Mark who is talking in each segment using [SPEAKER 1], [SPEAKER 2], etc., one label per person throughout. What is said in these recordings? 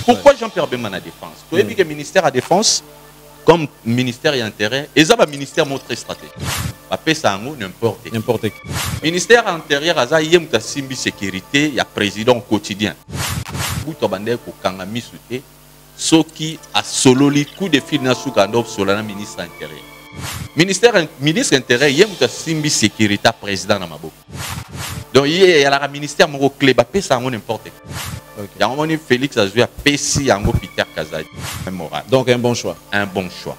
[SPEAKER 1] Pourquoi Jean-Pierre Bemba na défense? Tu as vu que le ministère à défense, comme ministère et intérêt, et ça va ministère très stratégique. Après ça, n'importe qui. Ministère intérieur, il y a une sécurité, il y a président au quotidien. Ce qui a solo les coups de fil sur le ministre intérieur. Ministre intérieur, il y a une sécurité président dans ma bouche. Donc il y a un ministère clé, ça n'importe qui. Il y a un Félix a joué à Pessi, à Peter Kazadi.
[SPEAKER 2] Donc un bon choix.
[SPEAKER 1] Un bon choix.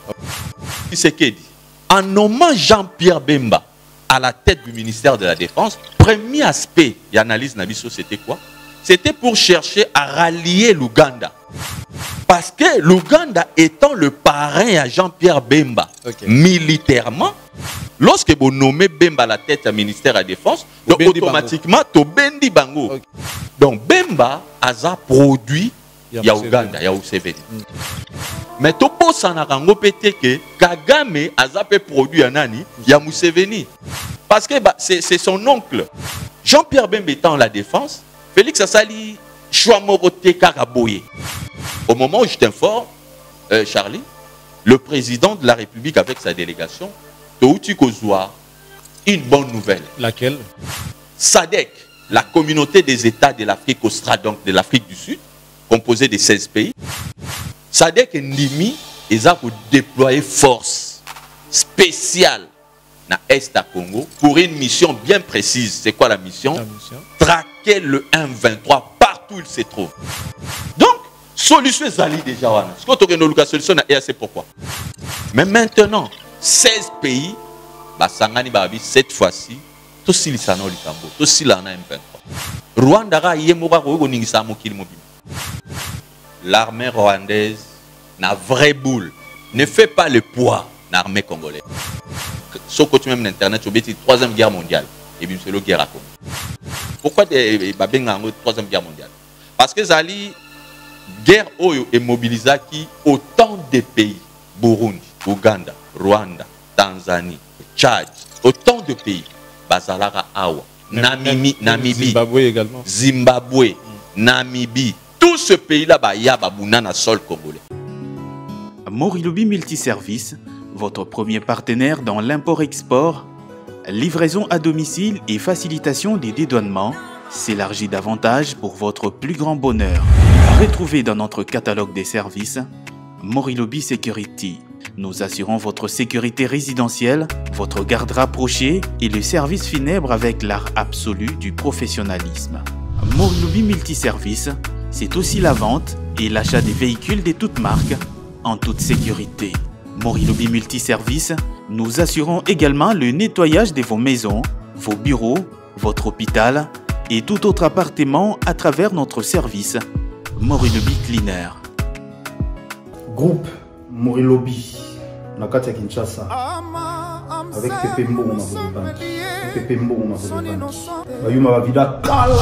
[SPEAKER 1] C'est ce qu'il dit. En nommant Jean-Pierre Bemba à la tête du ministère de la Défense, premier aspect d'analyse Nabiso, c'était quoi? C'était pour chercher à rallier l'Ouganda. Parce que l'Ouganda étant le parrain à Jean-Pierre Bemba, militairement, lorsque vous nommez Bemba à la tête du ministère de la Défense, donc automatiquement, tu bendi bango. Donc Bemba a produit, il y a Ouganda, il y a Museveni. Mais tu peux s'en péter que Kagame a produit un ani, il y a Museveni. Parce que c'est son oncle. Jean-Pierre Bemba étant la défense, Félix Assali Chouamorote Karaboye. Au moment où je t'informe, Charlie, le président de la République avec sa délégation, Touti Kozwa, une bonne nouvelle.
[SPEAKER 2] Laquelle?
[SPEAKER 1] SADC, la communauté des États de l'Afrique australe, donc de l'Afrique du Sud, composée de 16 pays. SADC et Ndimi, ils ont pour déployer force spéciale dans l'Est à Congo pour une mission bien précise. C'est quoi la mission? Traquer le 1-23 partout où il se trouve. Donc, solution est allée déjà. Ce qu'on a solution est assez pourquoi. Mais maintenant, 16 pays, cette fois-ci, tout ce qui est en Likambo, tout ce qui est en M23. Rwanda, l'armée rwandaise, na vraie boule, ne fait pas le poids de l'armée congolaise. Ce que tu même Internet, tu as dit 3e guerre mondiale. Et puis c'est la guerre à Congo. Pourquoi la 3e guerre mondiale? Parce que Zali, guerre est mobilisée qui autant de pays, Burundi, Ouganda, Rwanda, Tanzanie, Tchad, autant de pays, Bazalara Awa, Namibie,
[SPEAKER 2] Zimbabwe également.
[SPEAKER 1] Zimbabwe, Namibie, tout ce pays-là, il y a un sol congolais.
[SPEAKER 3] Morilobi Multiservice, votre premier partenaire dans l'import-export, livraison à domicile et facilitation des dédouanements, s'élargit davantage pour votre plus grand bonheur. Retrouvez dans notre catalogue des services Morilobi Security. Nous assurons votre sécurité résidentielle, votre garde rapprochée et le service funèbre avec l'art absolu du professionnalisme. Morilobi Multiservice, c'est aussi la vente et l'achat des véhicules de toutes marques en toute sécurité. Morilobi Multiservice, nous assurons également le nettoyage de vos maisons, vos bureaux, votre hôpital et tout autre appartement à travers notre service Morilobi Cleaner.
[SPEAKER 4] Groupe Morilobi, Nakati Kinshasa, avec Pepe Mbongo Mavolobandi. Pepe Mbongo Mavolobandi. Bayuma Bavida Kala.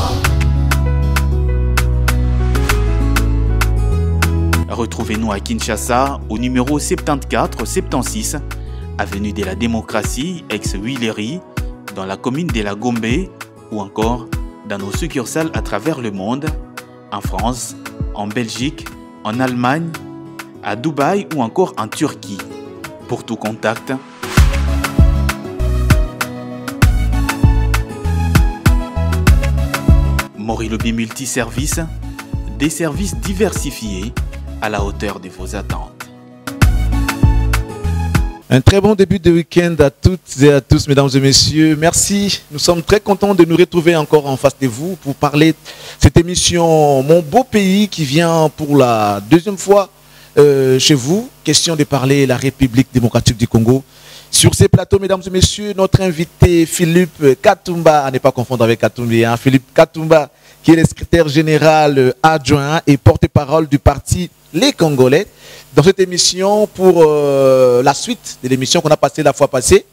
[SPEAKER 3] Retrouvez-nous à Kinshasa au numéro 74-76, avenue de la Démocratie, ex-Huilery, dans la commune de la Gombe ou encore dans nos succursales à travers le monde, en France, en Belgique, en Allemagne, à Dubaï ou encore en Turquie. Pour tout contact, Morilobi Multiservice, des services diversifiés à la hauteur de vos attentes.
[SPEAKER 2] Un très bon début de week-end à toutes et à tous, mesdames et messieurs. Merci. Nous sommes très contents de nous retrouver encore en face de vous pour parler de cette émission Mon beau pays qui vient pour la deuxième fois chez vous. Question de parler de la République démocratique du Congo. Sur ces plateaux, mesdames et messieurs, notre invité Philippe Katumba, à ne pas confondre avec Katumbi, hein, Philippe Katumba, qui est le secrétaire général adjoint et porte-parole du parti Les Congolais. Dans cette émission, pour la suite de l'émission qu'on a passée la fois passée,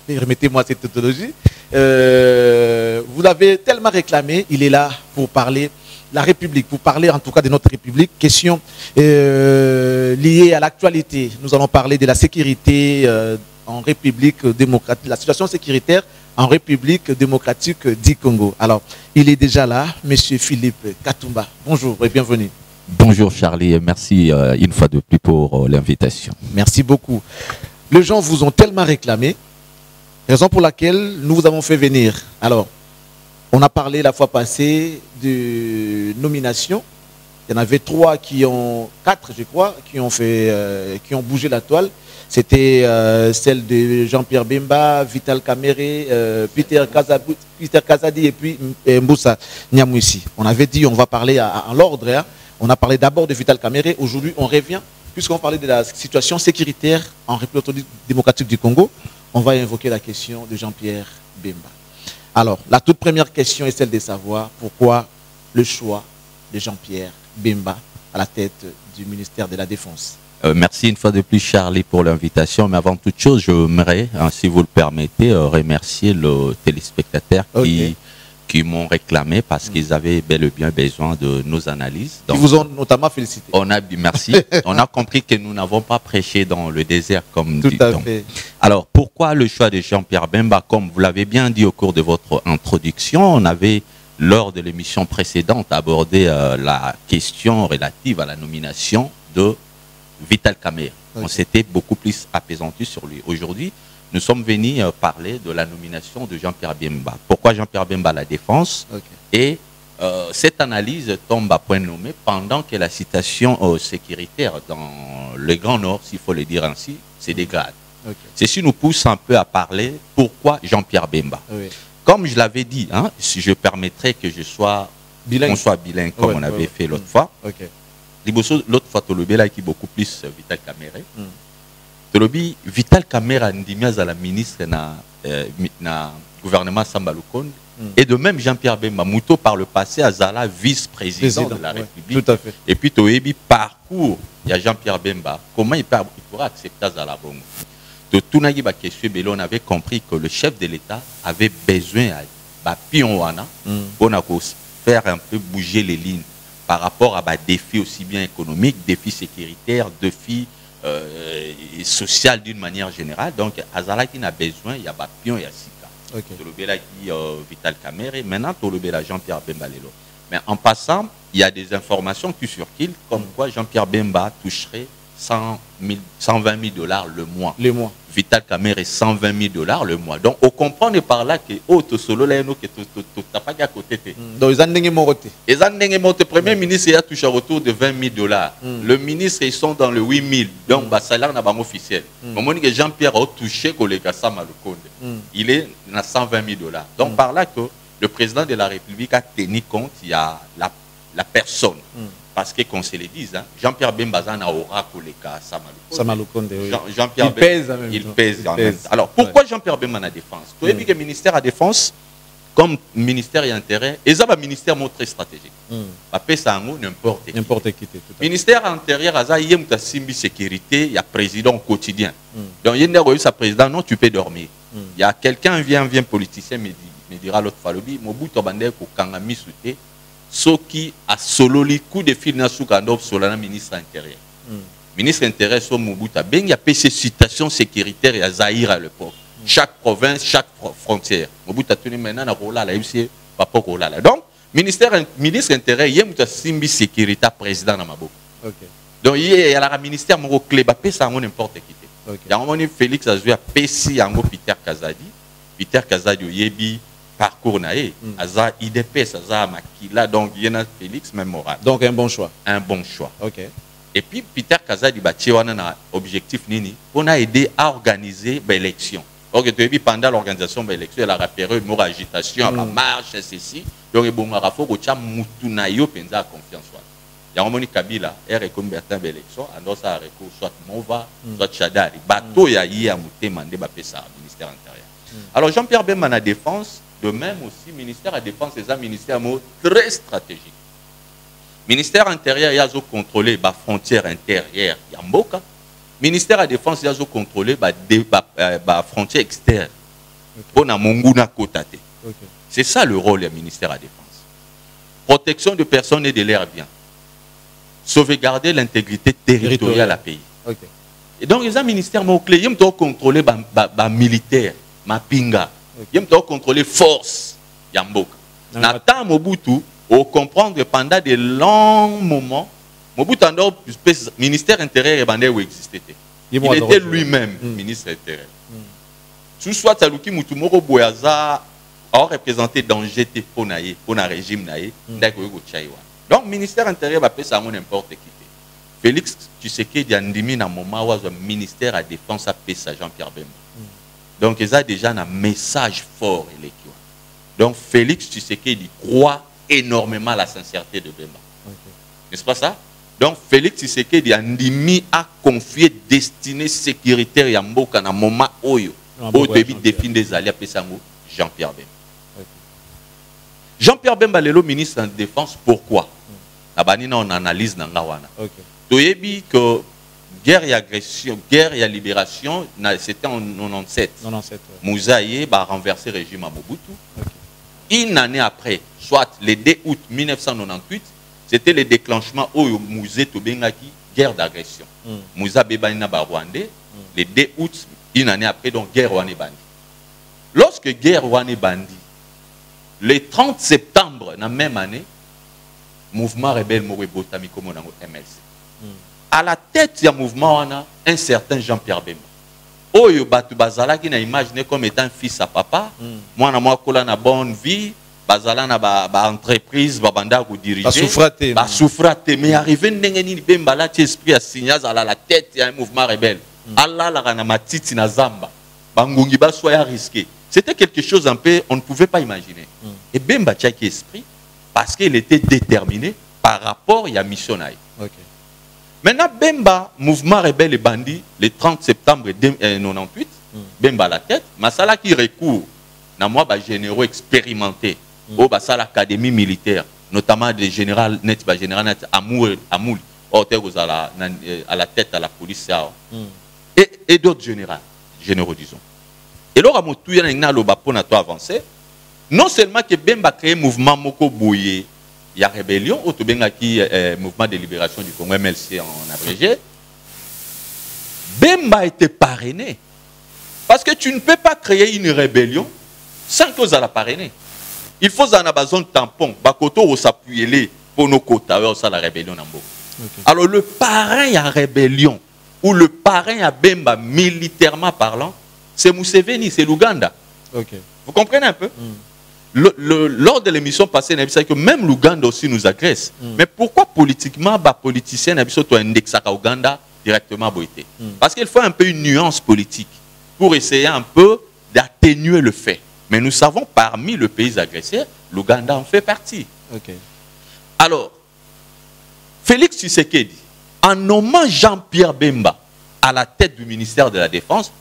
[SPEAKER 2] remettez-moi cette tautologie, vous l'avez tellement réclamé, il est là pour parler de la République, pour parler en tout cas de notre République, question liée à l'actualité. Nous allons parler de la sécurité en République démocratique, la situation sécuritaire en République démocratique du Congo. Alors, il est déjà là, monsieur Philippe Katumba. Bonjour et bienvenue.
[SPEAKER 1] Bonjour Charlie et merci une fois de plus pour l'invitation.
[SPEAKER 2] Merci beaucoup. Les gens vous ont tellement réclamé, raison pour laquelle nous vous avons fait venir. Alors, on a parlé la fois passée de nomination. Il y en avait 4 je crois, qui ont bougé la toile. C'était celle de Jean-Pierre Bemba, Vital Kamere, Peter Kazadi et puis Mboussa Nyamouissi. On avait dit on va parler en l'ordre. Hein. On a parlé d'abord de Vital Kamere. Aujourd'hui, on revient, puisqu'on parlait de la situation sécuritaire en République démocratique du Congo. On va invoquer la question de Jean-Pierre Bemba. Alors, la toute première question est celle de savoir pourquoi le choix de Jean-Pierre Bemba à la tête du ministère de la Défense.
[SPEAKER 1] Merci une fois de plus Charlie pour l'invitation, mais avant toute chose, j'aimerais, si vous le permettez, remercier le téléspectateur qui m'ont réclamé parce qu'ils avaient bel et bien besoin de nos analyses.
[SPEAKER 2] Donc, ils vous ont notamment félicité.
[SPEAKER 1] Merci. On a compris que nous n'avons pas prêché dans le désert comme
[SPEAKER 2] tout à fait.
[SPEAKER 1] Alors, pourquoi le choix de Jean-Pierre Bemba? Comme vous l'avez bien dit au cours de votre introduction, on avait, lors de l'émission précédente, abordé la question relative à la nomination de Vital Kamere. On s'était beaucoup plus apaisanti sur lui. Aujourd'hui, nous sommes venus parler de la nomination de Jean-Pierre Bemba. Pourquoi Jean-Pierre Bemba à la Défense? Et cette analyse tombe à point nommé pendant que la situation sécuritaire dans le Grand Nord, s'il faut le dire ainsi, se dégrade. Ceci nous pousse un peu à parler pourquoi Jean-Pierre Bemba. Comme je l'avais dit, hein, si je permettrais que je sois bilingue, qu'on soit bilingue comme on avait fait l'autre fois. L'autre fois, Tolobela qui est beaucoup plus Vital Kamere. Tolobi, Vital Kamere ndimiaz à la ministre na gouvernement Samba Lukonde. Et de même Jean-Pierre Bemba, Mouto par le passé, Azala vice-président de la République.
[SPEAKER 2] Tout à fait.
[SPEAKER 1] Et puis Toebi parcours, il y a Jean-Pierre Bemba. Comment il pourra accepter Azala Bongo? De tout question, on avait compris que le chef de l'État avait besoin de Pionwana pour faire un peu bouger les lignes par rapport à des défis aussi bien économiques, défis sécuritaires, défis social d'une manière générale. Donc, Azala qui n'a besoin, il y a Pion et Sika. Tolobela qui Vital Kamere, maintenant Tolobela Jean-Pierre Bemba Lelo. Mais en passant, il y a des informations qui circulent comme quoi Jean-Pierre Bemba toucherait 120 000 $ le mois. Vital Kamere 120 000 $ le mois. Donc, on comprend par là que solo là que tu n'as pas qu'à côté.
[SPEAKER 2] Donc, ils ont
[SPEAKER 1] le Premier ministre a touché autour de 20 000 $. Le ministre, ils sont dans le 8 000. Donc, le salaire n'est pas officiel. Que Jean-Pierre a touché il est à 120 000 $. Donc, par là que le président de la République a tenu compte, il y a la personne. Parce que, qu'on se le dise, hein, Jean-Pierre Bemba a aura Koleka Samalukonde. Jean-Pierre il pèse en même temps. Alors, pourquoi Jean-Pierre Bemba à la Défense? Tu as vu que le ministère à la Défense, comme ministère et intérêt, et ça, un ministère très stratégique. N'importe qui. Ministère intérieur, il y a une sécurité, il y a président au quotidien. Donc, il y a un président, non, tu peux dormir. Il y a quelqu'un, vient politicien, me dira l'autre fois, Mobutu Bande ko kangami souté. Ce qui a solo les coups de fil sur le ministre intérieur. Ministre intérieur, sur Mobutu, il y a ces situations sécuritaires et à Zaïre à l'époque. Chaque province, chaque frontière. Mobutu a tenu maintenant à Rola, la MC, papa Rola. Donc, ministre intérieur, il y a une sécurité président dans ma boucle. Donc, il y a la ministère mon clé, ça n'importe qui. Il y a un Félix Azouia, PC, Peter Kazadi. Peter Kazadi, Yebi. Parcours naé, Aza IDPS, Aza Makila, donc il y a Félix Mémoral.
[SPEAKER 2] Donc un bon choix.
[SPEAKER 1] Un bon choix. Et puis Peter Kazadi bâti un objectif nini pour aider à organiser l'élection. Donc pendant l'organisation de l'élection, il a repéré une agitation, la marche, ceci. Donc il a fait que Moutunayo penza confiance. Il y a un moment Kabila, il a combattu l'élection, alors ça a recours soit Mova, soit Chadari. Bateau ya a mouté mandé ça au ministère intérieur. Alors Jean-Pierre Bemba à la Défense. De même aussi, ministère de la Défense est un ministère très stratégique. Ministère intérieur, il y a contrôlé les frontières intérieures. Il y a Mboka. Ministère de la Défense, il y a contrôlé les frontières externes. Pour na Monguna Kotate. C'est ça le rôle du ministère de la Défense. Protection de personnes et de leurs biens. Sauvegarder l'intégrité territoriale du pays. Et donc, il y a un ministère clé. Il y a contrôler les militaires, les pinga. Il y a contrôler force Yamboka. Nata Mobutu, au comprendre que pendant de longs moments, Mobutu ando ministère intérieur et bandé où existait. Il était lui-même ministre intérieur. Sous soit Saluki Mutumoro Boyaza a représenté danger pour le régime naïe. Donc ministère intérieur va faire ça n'importe qui. Félix Tshisekedi a ndimi na moment où le ministère à défense a fait ça Jean-Pierre Bemba. Donc il y a déjà un message fort. Donc Félix Tshisekedi croit énormément à la sincérité de Bemba. N'est-ce pas ça? Donc Félix Tshisekedi a ndimi à confier destinée sécuritaire ya mboka na moment oyo au début défini des alliés à Jean-Pierre Bemba. Jean-Pierre Bemba est le ministre de la Défense. Pourquoi? On analyse dans la Toyebi que guerre et agression, guerre et libération, c'était en 97. Mouzaïe a renversé le régime à Mobutu. Une année après, soit le 2 août 1998, c'était le déclenchement où Mouzé Tobengaki, guerre d'agression. Mouza Bebaina Barwandé, le 2 août, une année après, donc guerre Wane Bandi. Lorsque guerre Wane Bandi, le 30 septembre, dans la même année, mouvement rebelle Mowe Botami comme on a MLC. À la tête du mouvement, on a un certain Jean-Pierre Bemba. Oyo Batu Bazala qui n'a imaginé comme étant fils à papa. Moi, on a bonne vie. Bazala na ba entreprise, babanda ou diriger. Ba souffraté. Mais arrivé n'engeni Bemba là, esprit à signal à la tête il y a un mouvement rebelle. Allah la rana matiti na zamba. Bangungi ba soya risqué. C'était quelque chose un peu on ne pouvait pas imaginer. Et Bemba tchaki esprit parce qu'il était déterminé par rapport à la mission. Maintenant, Bemba, mouvement rebelle et bandit, le 30 septembre 1998, Bemba à la tête, Masala qui recourt, dans moi, généraux expérimentés, au l'académie militaire, notamment des généraux net, général net, Amoul, à la tête à la police, et d'autres généraux, disons. Et là, il y a un avancé. Non seulement que Bemba a créé un mouvement Moko Boye, il y a rébellion, au mouvement de libération du Congo, MLC en abrégé. Bemba a été parrainé. Parce que tu ne peux pas créer une rébellion sans que vous la parrainer. Il faut en avoir besoin de tampon. Bakoto ou s'appuyer pour nos quotas, ça la rébellion. Alors le parrain à rébellion, ou le parrain à Bemba militairement parlant, c'est Museveni, c'est l'Ouganda. Vous comprenez un peu? Lors de l'émission passée, on a vu que même l'Ouganda aussi nous agresse. Mais pourquoi politiquement, les politiciens ont indexé à l'Ouganda directement? Parce qu'il faut un peu une nuance politique pour essayer un peu d'atténuer le fait. Mais nous savons, parmi les pays agressés, l'Ouganda en fait partie. Alors, Félix Tshisekedi, en nommant Jean-Pierre Bemba à la tête du ministère de la Défense,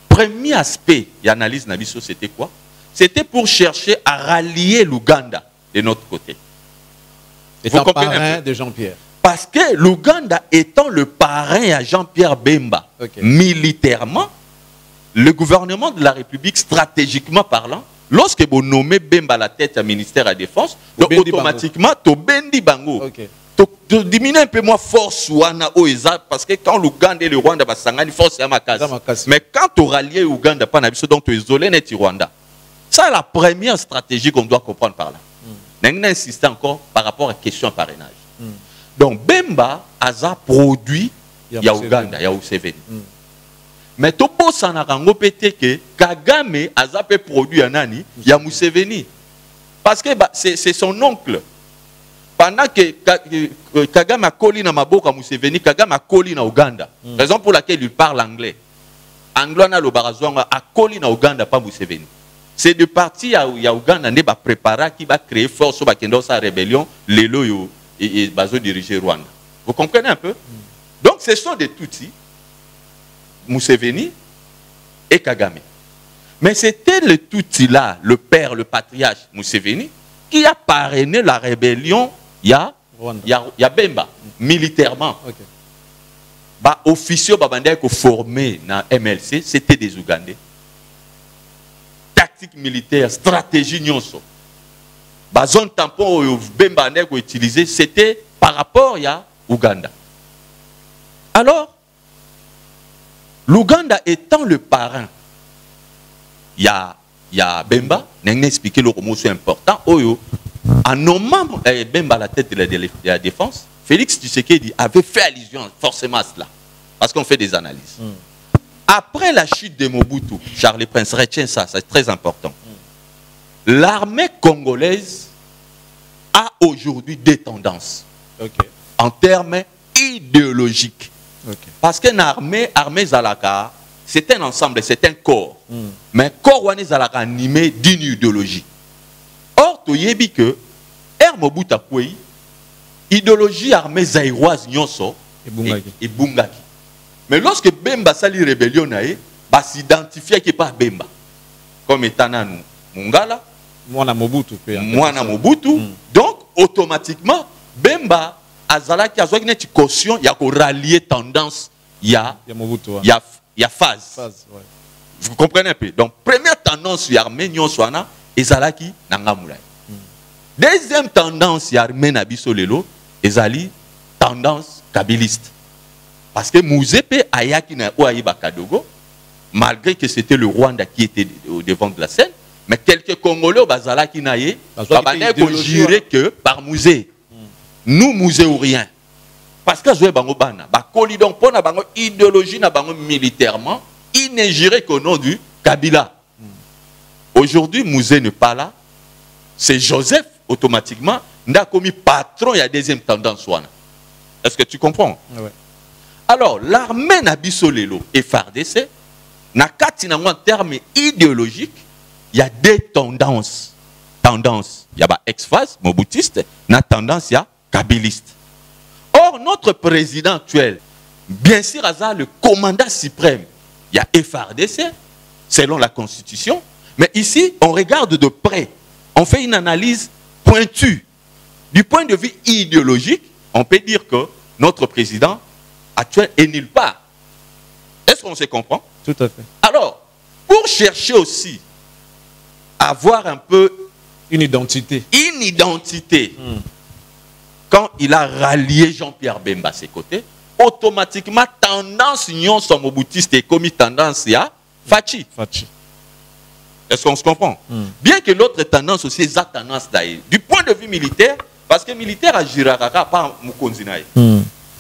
[SPEAKER 1] premier aspect d'analyse Nabiso, c'était quoi? C'était pour chercher à rallier l'Ouganda de notre côté.
[SPEAKER 2] Étant parrain de Jean-Pierre.
[SPEAKER 1] Parce que l'Ouganda étant le parrain à Jean-Pierre Bemba, militairement, le gouvernement de la République, stratégiquement parlant, lorsque vous nommez Bemba à la tête du ministère de la Défense, donc automatiquement, tu bendi bango. Tu diminues un peu moins force parce que quand l'Ouganda et le Rwanda, il force à ma case. Mais quand tu rallies l'Ouganda, donc tu es isolé net Rwanda. Ça, c'est la première stratégie qu'on doit comprendre par là. On insiste encore par rapport à la question de parrainage. Donc, Bemba a produit, il y a Ouganda, il y a Museveni. Mais tout le monde s'en a rendu compte que Kagame a produit un ani, il y a Museveni. Parce que c'est son oncle. Pendant que Kagame a collé dans Maboka Museveni, Kagame a collé dans Ouganda. Raison pour laquelle il parle anglais. Anglois le barazouanga a collé dans Ouganda, pas Museveni. C'est de parti à Ouganda qui va préparer, qui va créer force sur la rébellion, les loyaux et bazo diriger Rwanda. Vous comprenez un peu? Donc ce sont des Tutsis, Museveni et Kagame. Mais c'était le Tutsi là, le père, le patriarche Museveni, qui a parrainé la rébellion, il y a Bemba, militairement. Officieux formés dans MLC, c'était des Ougandais. Tactique militaire, stratégie nyonso. Zone tampon Bemba a utilisé, c'était par rapport à Ouganda. Alors, l'Ouganda étant le parrain, il y a Bemba, n'a expliqué le mot important, En nommant Bemba à la tête de la défense, Félix Tshisekedi avait fait allusion forcément à cela. Parce qu'on fait des analyses. Après la chute de Mobutu, Charles Prince, retiens ça, c'est très important. L'armée congolaise a aujourd'hui des tendances en termes idéologiques. Parce qu'une armée Zalaka, c'est un ensemble, c'est un corps. Mais corps Wane Zalaka animé d'une idéologie. Or, tu y que Mobutu Akwei, idéologie armée zaïroise nyonso et Bungaki. Mais lorsque Bemba sali rébellion va s'identifier qui pas Bemba comme étant Mungala,
[SPEAKER 2] Mwana Mobutu.
[SPEAKER 1] Donc automatiquement Bemba azala qui a une caution, il y a qu'on rallier tendance, il y a phase. Vous comprenez un peu. Donc première tendance il y a arménien soana et zalaki nangamulai. Deuxième tendance il y a armé nabiso lelo et zali tendance kabiliste. Parce que Mouzepe Ayaki na Ouaïba Kadogo, malgré que c'était le Rwanda qui était au devant de la scène, mais quelques Congolais au Bazala qui naïe, juré que par Mouzé, nous Mouzé ou rien. Parce que Zoé Bango Bana, Bakoli donc pour na Bango idéologie na Bango militairement, il n'est géré qu'au nom du Kabila. Aujourd'hui, Mouzé n'est pas là, c'est Joseph automatiquement, n'a commis patron, il y a deuxième tendance. Est-ce que tu comprends? Ouais. Alors, l'armée Nabiso Lelo et FARDC, en termes idéologiques, il y a des tendances. Il y a ex-phase, mobutiste, na tendance, il y a kabiliste. Or, notre président actuel, bien sûr, le commandant suprême, il y a FARDC, selon la Constitution, mais ici, on regarde de près, on fait une analyse pointue. Du point de vue idéologique, on peut dire que notre président actuel est nulle part. Est-ce qu'on se comprend?
[SPEAKER 2] Tout à fait.
[SPEAKER 1] Alors, pour chercher aussi à avoir un peu
[SPEAKER 2] une identité.
[SPEAKER 1] Quand il a rallié Jean-Pierre Bemba à ses côtés, automatiquement, tendance union son mobutiste est commis tendance à Fachi. Est-ce qu'on se comprend? Bien que l'autre tendance aussi est tendance d'ailleurs. Du point de vue militaire, parce que militaire à Jiraraka, pas Mukonzinaï.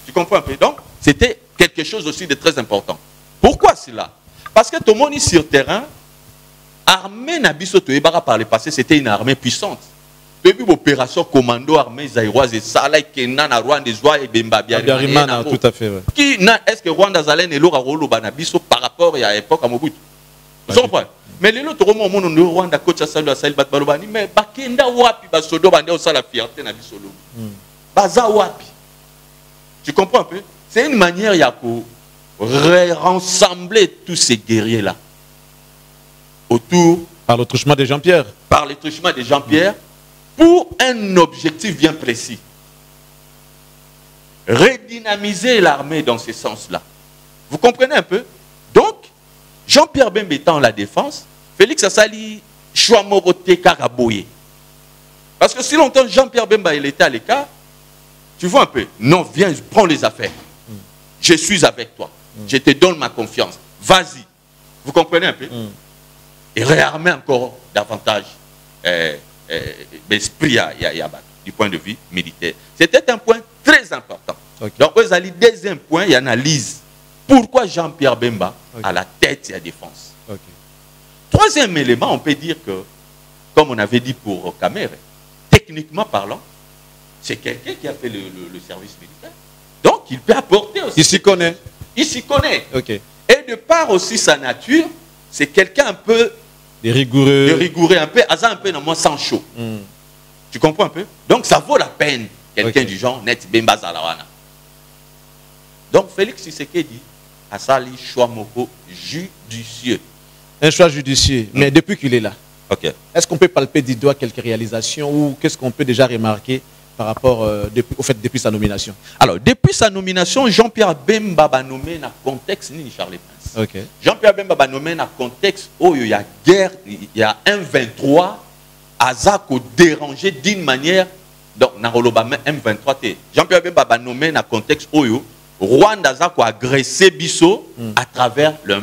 [SPEAKER 1] Tu comprends un peu? Donc, c'était quelque chose aussi de très important. Pourquoi cela? Parce que tout le monde est sur terrain, armée Nabiso Toyebara par le passé, c'était une armée puissante. Depuis l'opération commando armée zaïroise et Salai Kenan à Rwanda et Bemba
[SPEAKER 2] Biarimana, tout à fait. Ouais.
[SPEAKER 1] Est-ce que Rwanda Zalen et Lora Rolo Banabiso par rapport à l'époque à Mobutu? Vous comprenez? Mais les autres moments où on Rwanda coach à Salou à Salou Batbalobani, mais Bakenda Wapi Basodo Bande au la fierté Nabiso Lolo. Baza Wapi. Tu comprends un peu? C'est une manière de rassembler tous ces guerriers-là autour.
[SPEAKER 2] Par le truchement de Jean-Pierre.
[SPEAKER 1] Par le truchement de Jean-Pierre pour un objectif bien précis. Redynamiser l'armée dans ce sens-là. Vous comprenez un peu? Donc, Jean-Pierre Bemba étant la défense, Félix Assali Chouamorote Karaboye. Parce que si longtemps Jean-Pierre Bemba il était à l'écart, tu vois un peu, non, viens, prends les affaires. Je suis avec toi. Je te donne ma confiance. Vas-y. Vous comprenez un peu? Et réarmer encore davantage l'esprit du point de vue militaire. C'était un point très important. Donc, vous allez deuxième point, il analyse pourquoi Jean-Pierre Bemba à la tête de la défense. Troisième élément, on peut dire que, comme on avait dit pour Kamere, techniquement parlant, c'est quelqu'un qui a fait le service militaire. Donc, il peut apporter aussi.
[SPEAKER 2] Il s'y connaît.
[SPEAKER 1] Il s'y connaît. Et de par aussi sa nature, c'est quelqu'un un peu...
[SPEAKER 2] De rigoureux.
[SPEAKER 1] Un peu, un peu dans sans chaud. Tu comprends un peu? Donc, ça vaut la peine, quelqu'un du genre, net Bemba Zalawana. Donc, Félix Tshisekedi a sali choix moko judicieux.
[SPEAKER 2] Un choix judicieux, mais depuis qu'il est là,
[SPEAKER 1] est-ce
[SPEAKER 2] qu'on peut palper du doigt quelques réalisations ou qu'est-ce qu'on peut déjà remarquer par rapport depuis sa nomination? Alors,
[SPEAKER 1] depuis sa nomination, Jean-Pierre Bemba a nommé dans le contexte ni Charles Prince. Jean-Pierre Bemba a nommé dans le contexte où il y a guerre, il y a un 23 à Zako dérangé d'une manière. Donc, M23, Jean-Pierre Bemba a nommé dans le contexte où Rwanda a agressé Bisso à travers le M23.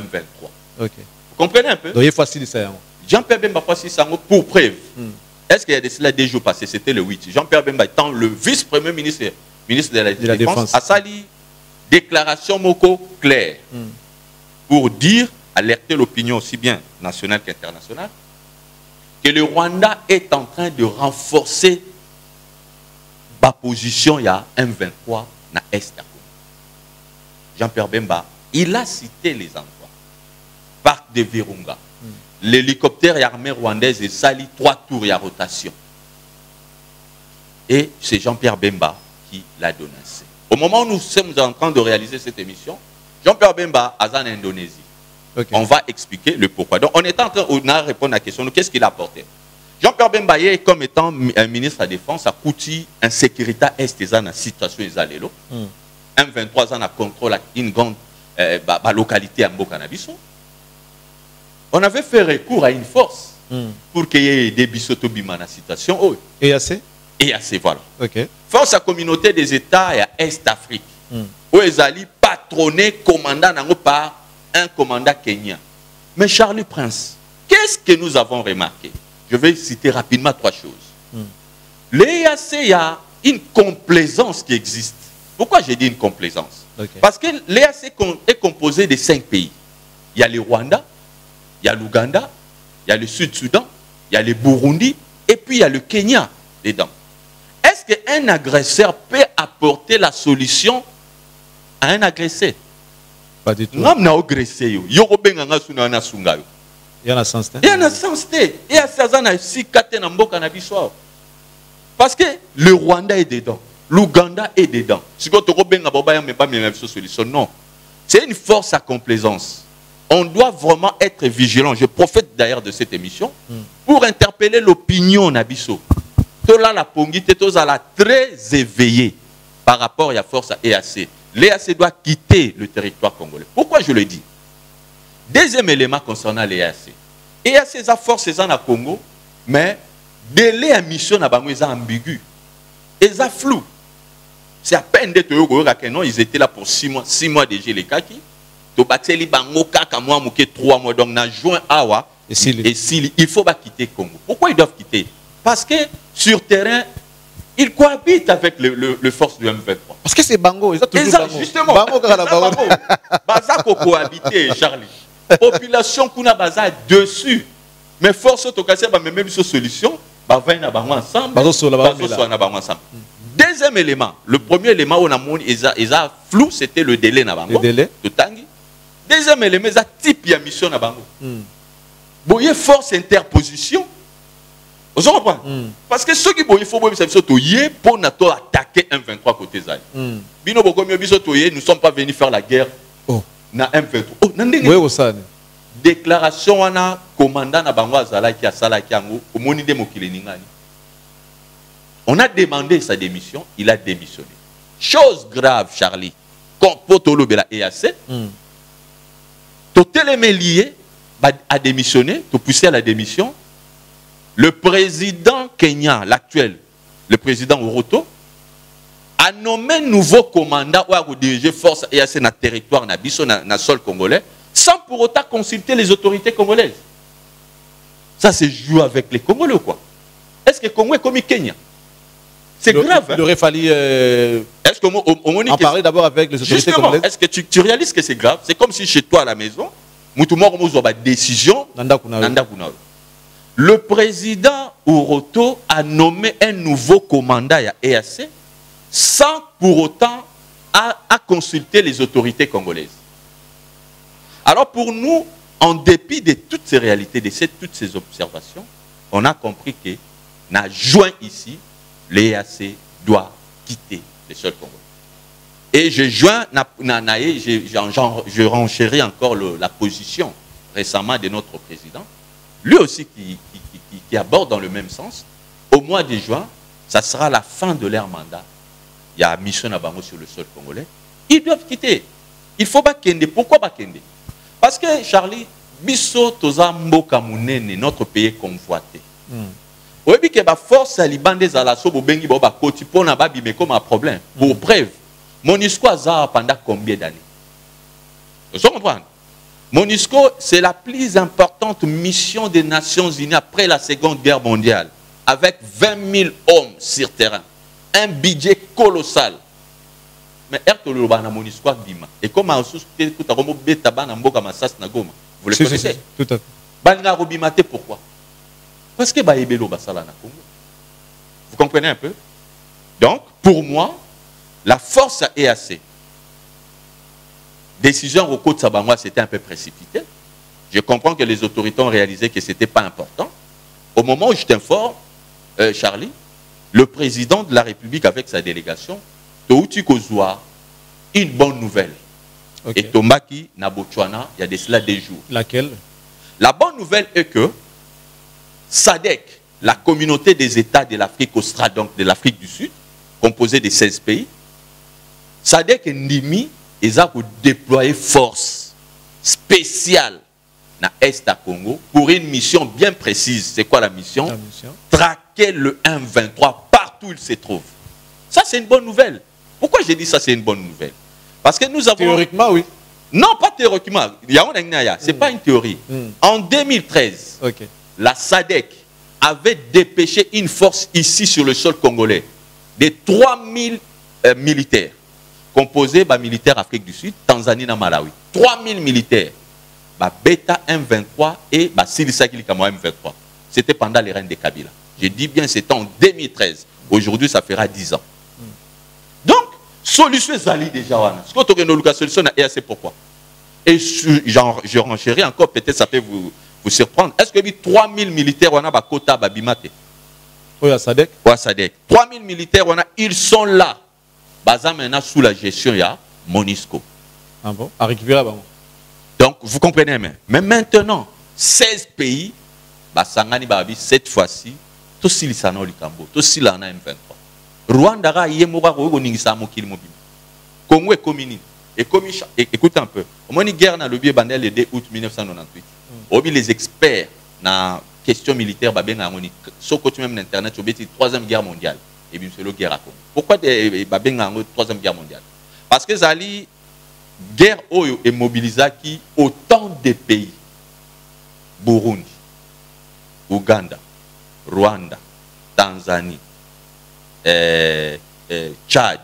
[SPEAKER 1] Vous comprenez un peu?
[SPEAKER 2] Donc, il faut facile ça.
[SPEAKER 1] Jean-Pierre Bemba facile ça pour preuve. Est-ce qu'il y a de cela 2 jours passés? C'était le 8. Jean-Pierre Bemba étant le vice-premier ministre de la Défense, a sali déclaration moko claire pour dire, alerter l'opinion aussi bien nationale qu'internationale, que le Rwanda est en train de renforcer sa position, il y a M23 na Est. Jean-Pierre Bemba, il a cité les endroits. Parc de Virunga. L'hélicoptère et l'armée rwandaise est sali 3 tours et à rotation. Et c'est Jean-Pierre Bemba qui l'a donné. Au moment où nous sommes en train de réaliser cette émission, Jean-Pierre Bemba est en Indonésie. Okay. On va expliquer le pourquoi. Donc on est en train de répondre à la question, qu'est-ce qu'il a apporté? Jean-Pierre Bemba, comme étant ministre de la Défense, a coûté une sécurité est dans la situation isolée. M23 ans a contrôlé une grande localité à Mbokanabiso. On avait fait recours à une force pour qu'il y ait des bisotobima dans la situation. Oh.
[SPEAKER 2] Et assez?
[SPEAKER 1] Et assez, voilà.
[SPEAKER 2] Okay.
[SPEAKER 1] Force à communauté des États et à Est-Afrique. Où ils allaient patronner commandant par un commandant kenyan. Mais Charlie Prince, qu'est-ce que nous avons remarqué? Je vais citer rapidement 3 choses. L'EAC, il y a une complaisance qui existe. Pourquoi j'ai dit une complaisance? Parce que l'EAC est composé de 5 pays. Il y a le Rwanda, il y a l'Ouganda, il y a le Sud-Soudan, il y a le Burundi, et puis il y a le Kenya dedans. Est-ce qu'un agresseur peut apporter la solution à un agressé?
[SPEAKER 2] Pas du tout.
[SPEAKER 1] Il y
[SPEAKER 2] en a sens.
[SPEAKER 1] Il y en a sens. Il y a parce que le Rwanda est dedans, l'Ouganda est dedans. Non. C'est une force à complaisance. On doit vraiment être vigilant. Je profite d'ailleurs de cette émission pour interpeller l'opinion Nabiso. Tola la pongite, toza la très éveillée par rapport à la force à EAC. L'EAC doit quitter le territoire congolais. Pourquoi je le dis? Deuxième élément concernant l'EAC. EAC a force dans le Congo, mais délai à mission na bango est ambigu. Ils ont flou. C'est à peine de non, ils étaient là pour 6 mois. 6 mois déjà les kaki. Tobateli bango kaka mois mouké 3 mois. Donc na juin awa et s'il il faut pas quitter le Congo. Pourquoi ils doivent quitter? Parce que sur terrain, ils cohabitent avec le force du M23.
[SPEAKER 2] Parce que c'est Bango, ils ont toujours Bango.
[SPEAKER 1] Justement, Bango. Baza cohabiter, Charlie. Population kuna baza dessus. Mais force autocassée, même une solution, va venir ensemble. Ensemble. Deuxième élément, le premier élément où on a montré, ils ont flou, c'était le délai na bango.
[SPEAKER 2] Le délai.
[SPEAKER 1] Deuxième élément, ils ont type de mission na bango. Bon, il y a force interposition. Vous comprenez? Parce que ceux qui il faut pour attaquer M23 côté Zali. Bino nous ne sommes pas venus faire la guerre na M23. Oh, déclaration wana commandant na bango Zala qui a salaki yango au monide mokile ningani. On a demandé sa démission, il a démissionné. Chose grave, Charlie. Quand Potolo de la EAC, tout élément lié a démissionné, tout poussé à la démission. Le président kenyan, l'actuel, le président Oroto, a nommé un nouveau commandant ou diriger force EAC dans le territoire, dans le sol congolais, sans pour autant consulter les autorités congolaises. Ça, c'est jouer avec les Congolais ou quoi? Est-ce que le Congo est comme le Kenya? C'est grave.
[SPEAKER 2] Il aurait fallu en parler d'abord avec les autorités congolaises.
[SPEAKER 1] Est-ce que tu réalises que c'est grave? C'est comme si chez toi à la maison, nous avons décision. Le président Oroto a nommé un nouveau commandant à EAC sans pour autant à consulter les autorités congolaises. Alors pour nous, en dépit de toutes ces réalités, de toutes ces observations, on a compris que, na juin ici, l'EAC doit quitter le sol congolais. Et je renchéris encore la position récemment de notre président, lui aussi qui aborde dans le même sens. Au mois de juin, ça sera la fin de leur mandat. Il y a mission à Bango sur le sol congolais. Ils doivent quitter. Il faut pas kende. Pourquoi pas kende? Parce que, Charlie, biso toza mboka munene, notre pays est convoité. Oui, puis que la force à l'Ibandé Zalasso, Bobengi, Boba, Koti, Pona, Babi, mais comme un problème. Pour bref, MONUSCO a pendant combien d'années? Vous comprenez? MONUSCO, c'est la plus importante mission des Nations Unies après la Seconde Guerre mondiale. avec 20 000 hommes sur terrain, un budget colossal. Mais et comme vous le connaissez?
[SPEAKER 2] Tout à fait.
[SPEAKER 1] Pourquoi? Parce que vous comprenez un peu? Donc, pour moi, la force à EAC, décision au Côte Sabangwa, c'était un peu précipité. Je comprends que les autorités ont réalisé que ce n'était pas important. Au moment où je t'informe, Charlie, le président de la République avec sa délégation, Touti Kozwa, une bonne nouvelle.
[SPEAKER 2] Okay.
[SPEAKER 1] Et Tomaki, Nabochwana, il y a de cela des jours.
[SPEAKER 2] Laquelle?
[SPEAKER 1] La bonne nouvelle est que SADC, la communauté des États de l'Afrique australe, donc de l'Afrique du Sud, composée de 16 pays, SADC et Ndimi, ils ont déployé force spéciale dans l'Est à Congo pour une mission bien précise. C'est quoi la mission? Traquer le 1-23 partout où il se trouve. Ça, c'est une bonne nouvelle. Pourquoi j'ai dit ça, c'est une bonne nouvelle? Parce que nous avons...
[SPEAKER 2] Théoriquement, oui.
[SPEAKER 1] Non, pas théoriquement. Ce n'est pas une théorie. En 2013, la SADC avait dépêché une force ici sur le sol congolais de 3000 militaires, composés de militaires Afrique du Sud, Tanzanie et Malawi. 3000 militaires. Beta M23 et Silisa Kilikamo M23. C'était pendant les règnes de Kabila. Je dis bien, c'était en 2013. Aujourd'hui, ça fera 10 ans. Donc, solution Zali déjà. Ce que tu as une solution à EAC, pourquoi? Et je renchéris encore, peut-être ça peut vous surprendre. Est-ce que 3000 militaires, on a un quota Babimate?
[SPEAKER 2] Oui, à SADC.
[SPEAKER 1] Oui, à SADC. 3000 militaires, ils sont là. Baza maintenant sous la gestion, il y a MONUSCO.
[SPEAKER 2] Ah bon? À récupérer là-bas.
[SPEAKER 1] Donc, vous comprenez, mais maintenant, 16 pays, Sangani Babi, cette fois-ci, tout si l'Isano Likambo, tout si l'Ana M23. Rwanda, Yemora, Rogoningisamo Kilimobi. Congo est communiste. Écoute un peu. Au moins, il y a une guerre dans le Bandel le 2 août 1998. Obi les experts dans la question militaire, sauf que tu même l'Internet, tu as dit 3e guerre mondiale. Et bien, c'est la guerre à Congo. Pourquoi Babé la 3e guerre mondiale? Parce que Zali, guerre est mobilisée qui autant de pays. Burundi, Ouganda, Rwanda, Tanzanie, Tchad.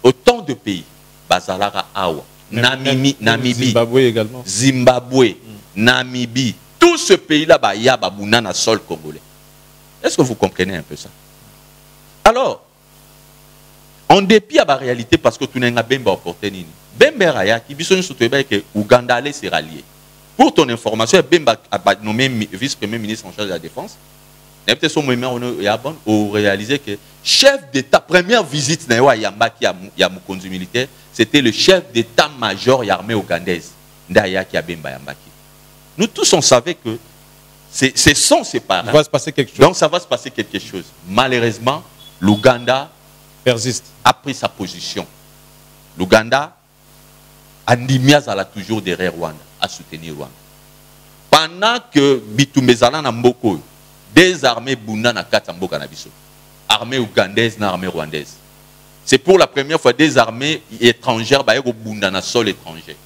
[SPEAKER 1] Autant de pays. Bazalara Awa, Namibie,
[SPEAKER 2] Zimbabwe également.
[SPEAKER 1] Zimbabwe, Namibie. Tout ce pays-là, il y a un sol congolais. Est-ce que vous comprenez un peu ça? Alors, en dépit de la réalité, parce que tu n'as pas opportunité, Bemba Raya, qui dit que Ouganda s'est rallié. Pour ton information, Bemba a nommé vice-premier ministre en charge de la défense. Et peut-être son moment on a réalisé que chef d'État, première visite à Yambaki, Yamukondu militaire, c'était le chef d'état-major de l'armée ougandaise, Ndayaki Abemba Yambaki. Nous tous, on savait que ce sont ses parents.
[SPEAKER 2] Il va se passer quelque chose.
[SPEAKER 1] Donc ça va se passer quelque chose. Malheureusement, l'Ouganda
[SPEAKER 2] persiste.
[SPEAKER 1] A pris sa position. L'Ouganda a toujours derrière Rwanda, à soutenir Rwanda. Pendant que Bitumbezala na Mboko, des armées Bunda na Katamboka na biso. Armée ougandaise na armée rwandaise. C'est pour la première fois des armées étrangères au Bunda na sol étranger.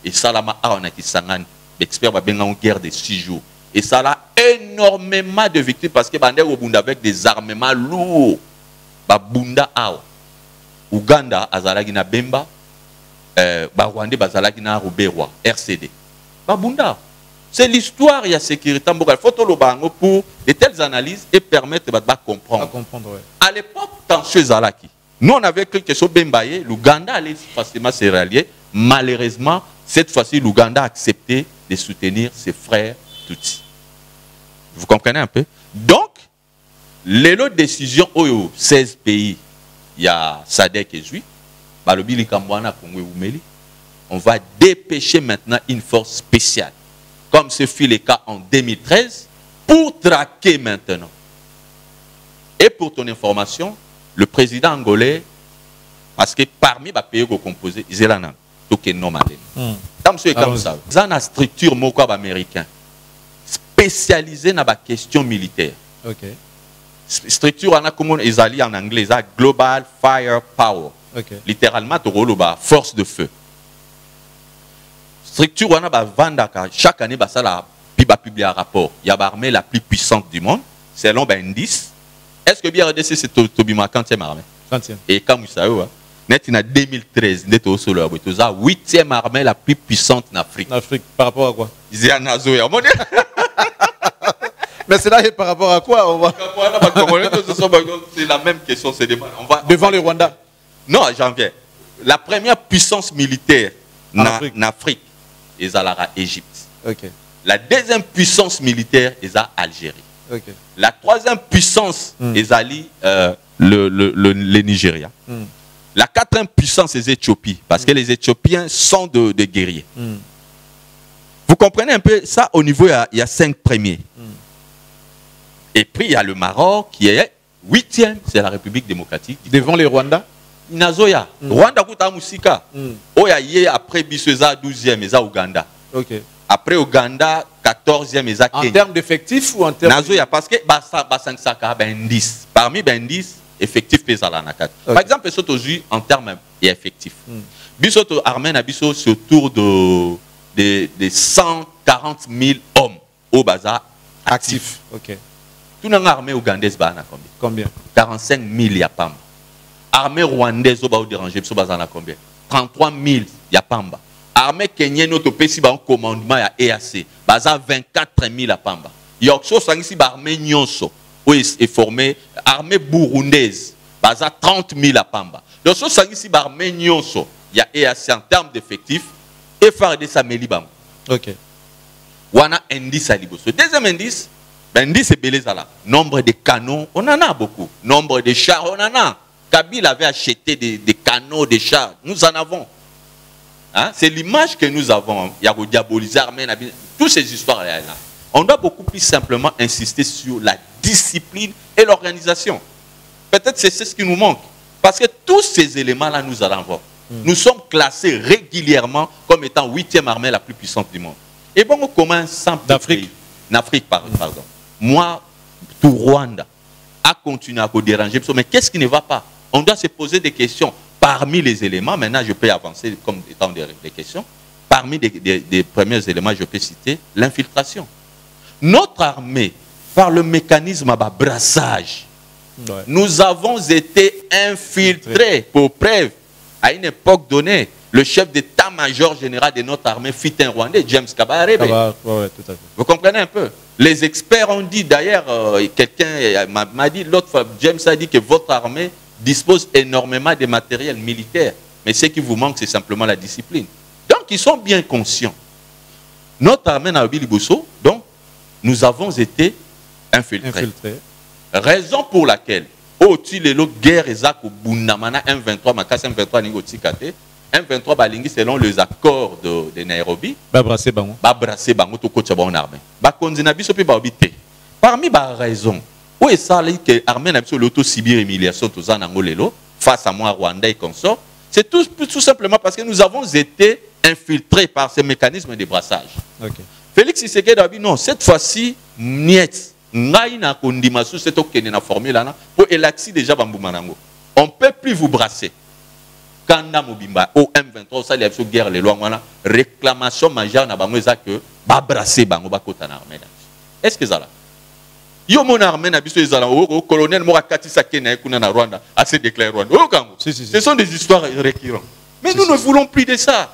[SPEAKER 1] Et ça là on a qui sangan, l'expert va bien en guerre de 6 jours. Et ça là énormément de victimes parce que bandé au Bunda avec des armements lourds. Ba Bunda ao. Ouganda azalaki na Bemba, ba Rwanda bazalaki na Ruberwa, RCD. Ba Bunda. C'est l'histoire, il y a sécurité. Il faut tout le bango pour de telles analyses et permettre de comprendre.
[SPEAKER 2] Ouais.
[SPEAKER 1] À l'époque, tension Zalaki. Nous, on avait cru que sur Bembaye, l'Ouganda allait facilement se rallier. Malheureusement, cette fois-ci, l'Ouganda a accepté de soutenir ses frères Tutsi. Vous comprenez un peu? Donc, les autres décisions, 16 pays, il y a SADC et Zui, on va dépêcher maintenant une force spéciale. Comme ce fut le cas en 2013, pour traquer maintenant. Et pour ton information, le président angolais, parce que parmi les pays composés, ils sont tout est normal. Comme ça, ils ont une structure américaine spécialisée dans la question militaire.
[SPEAKER 2] Okay.
[SPEAKER 1] Structure en anglais, Global Firepower.
[SPEAKER 2] Okay.
[SPEAKER 1] Littéralement, force de feu. Structure chaque année, il publie un rapport. Il y a l'armée la plus puissante du monde. selon l'indice, est-ce que BRDC c'est Tobima 40e armée?
[SPEAKER 2] 30e.
[SPEAKER 1] Et comme vous savez, net en 2013, net au solo, 8e armée la plus puissante en Afrique.
[SPEAKER 2] En Afrique, par rapport à quoi?
[SPEAKER 1] Ils en Nazoya.
[SPEAKER 2] Mais c'est là par rapport à quoi? On va...
[SPEAKER 1] C'est la même question.
[SPEAKER 2] Devant le Rwanda?
[SPEAKER 1] Non, j'en viens. La première puissance militaire en Afrique, c'est l'Égypte.
[SPEAKER 2] Okay.
[SPEAKER 1] La deuxième puissance militaire est l'Algérie.
[SPEAKER 2] Okay.
[SPEAKER 1] La troisième puissance est le Nigeria. La quatrième puissance est l'Éthiopie, parce que les Éthiopiens sont de guerriers. Vous comprenez un peu ça? Au niveau, il y a 5 premiers. Et puis, il y a le Maroc qui est 8e, c'est la République démocratique.
[SPEAKER 2] Devant le Rwanda?
[SPEAKER 1] Nazoya. Rwanda, Kuta Musika. Oya, après Bisseza, 12e, et Ouganda.
[SPEAKER 2] Okay.
[SPEAKER 1] Après Ouganda, 14e, et Kenya.
[SPEAKER 2] En termes d'effectifs ou en termes...
[SPEAKER 1] Nazoya, parce que Basansaka, 10. Parmi 10, effectifs pesala nakat. Par exemple, aujourd'hui, en termes effectifs. Bisoto Armène a biso c'est autour de 140 000 hommes au bazar actifs.
[SPEAKER 2] Ok.
[SPEAKER 1] Tout le monde armée ougandaise bah combien?
[SPEAKER 2] Combien?
[SPEAKER 1] 45 000 yapam. Armée rwandaise au bas déranger biso bazana combien? 33 000 yapamba. Armée kenyenne au topesi ba en commandement ya EAC baza 24 000 yapamba. Yokso sangisi ba armée nyonso où est formée armée burundaise baza 30 000 yapamba. Yokso sangisi ba armée nyonso ya EAC en termes d'effectifs et FARDC Sameli bam.
[SPEAKER 2] Ok.
[SPEAKER 1] Wana indice à liboso. Deuxième indice, l'indice c'est Belezala. Nombre de canons, on en a beaucoup. Nombre de chars, on en a. Kabila avait acheté des canons, des chars. Nous en avons. Hein? C'est l'image que nous avons. Il y a le diabolisé armé, toutes ces histoires-là. On doit beaucoup plus simplement insister sur la discipline et l'organisation. Peut-être c'est ce qui nous manque. Parce que tous ces éléments-là, nous allons voir. Nous sommes classés régulièrement comme étant 8e armée la plus puissante du monde. Et bon, on commence simple
[SPEAKER 2] d'Afrique.
[SPEAKER 1] D'Afrique, pardon. Moi, tout Rwanda a continué à déranger. Mais qu'est-ce qui ne va pas? On doit se poser des questions. Parmi les éléments, maintenant je peux avancer comme étant des questions. Parmi des premiers éléments, je peux citer l'infiltration. Notre armée, par le mécanisme à brassage, nous avons été infiltrés pour preuve. À une époque donnée, le chef d'état-major général de notre armée fut un Rwandais, James Kabarebe.
[SPEAKER 2] Ouais, tout à fait.
[SPEAKER 1] Vous comprenez un peu? Les experts ont dit, d'ailleurs, quelqu'un m'a dit, l'autre fois, James a dit que votre armée dispose énormément de matériel militaire. Mais ce qui vous manque, c'est simplement la discipline. Donc, ils sont bien conscients. Notre armée n'a pas Bousso, donc, nous avons été infiltrés. Raison pour laquelle, au-dessus de l'autre guerre, Bundamana M23, Makas M23, Ningotikate, M23 balingi selon les accords de Nairobi.
[SPEAKER 2] Babrasser bango.
[SPEAKER 1] Babrasser bango to coach bon armée. Ba konzina biso pe ba obité. Parmi ba raison, où est ça que armée na biso l'auto subir humiliation tous en angolelo face à moi Rwanda et consort, c'est tout simplement parce que nous avons été infiltrés par ces mécanismes de brassage. Okay. Félix Tshisekedi a dit non, cette fois-ci niet ngai na kondima sous cette okene na formule là pour élaxer déjà bambumanango. On peut plus vous brasser. Kanda Mobimba, au M23, ça, il y a une guerre, les lois, réclamation majeure, n'a pas que ba brasser bango ba kota na armée. Est-ce que ça là? Yo mon armée na biso ezala au colonel Morakati Sakena kuna na Rwanda, a se déclaré Rwanda. Ce sont des histoires récurrentes. Mais nous ne voulons plus de ça.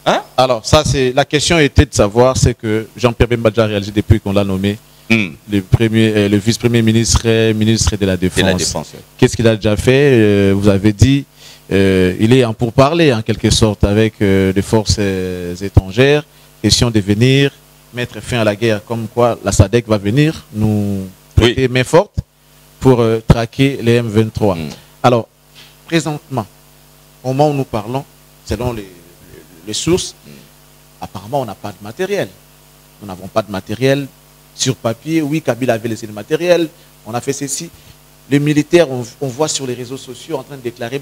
[SPEAKER 1] Hein?
[SPEAKER 2] Alors, ça, c'est la question était de savoir, c'est que Jean-Pierre Bemba a réalisé depuis qu'on l'a nommé le vice-premier ministre, ministre de la Défense.
[SPEAKER 1] Ouais.
[SPEAKER 2] Qu'est-ce qu'il a déjà fait? Vous avez dit. Il est en pourparlers en quelque sorte avec des forces étrangères, question de venir mettre fin à la guerre, comme quoi la SADC va venir nous prêter main forte pour traquer les M23. Alors, présentement, au moment où nous parlons, selon les sources, apparemment on n'a pas de matériel. Nous n'avons pas de matériel sur papier. Oui, Kabila avait laissé le matériel, on a fait ceci. Les militaires, on voit sur les réseaux sociaux en train de déclarer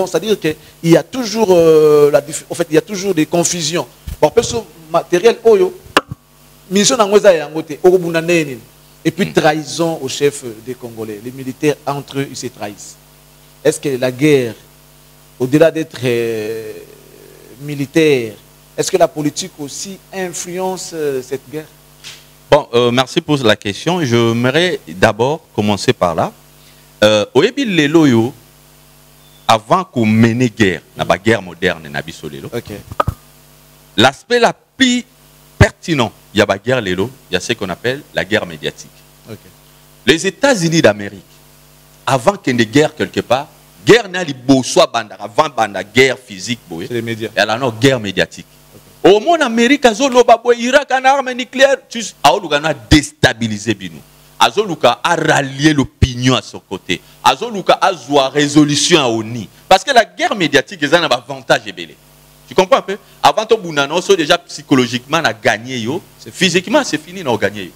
[SPEAKER 2] c'est-à-dire qu'il y a toujours en fait, il y a toujours des confusions. Matériel et puis trahison au chef des Congolais. Les militaires, entre eux, ils se trahissent. Est-ce que la guerre, au-delà d'être militaire, Est-ce que la politique aussi influence cette guerre?
[SPEAKER 1] Bon, merci pour la question. J'aimerais d'abord commencer par là. Au Ebil Lelo yo, avant qu'on mène guerre, la guerre moderne, l'aspect la plus pertinent, il y a la guerre Lelo, il y a ce qu'on appelle la guerre médiatique. Les États-Unis d'Amérique, avant qu'il y ait une guerre quelque part, guerre n'a soit avant la guerre physique,
[SPEAKER 2] c'est les médias.
[SPEAKER 1] Elle a une guerre médiatique. Au monde Amérique, Irak a une arme nucléaire, a déstabilisé Binou. Azoluka a rallié l'opinion à son côté. Azoluka a joué résolution à ONI. Parce que la guerre médiatique, ils ont un avantage ébélé. Tu comprends un peu? Avant tout, déjà psychologiquement, on a gagné. Physiquement, c'est fini, on a gagné.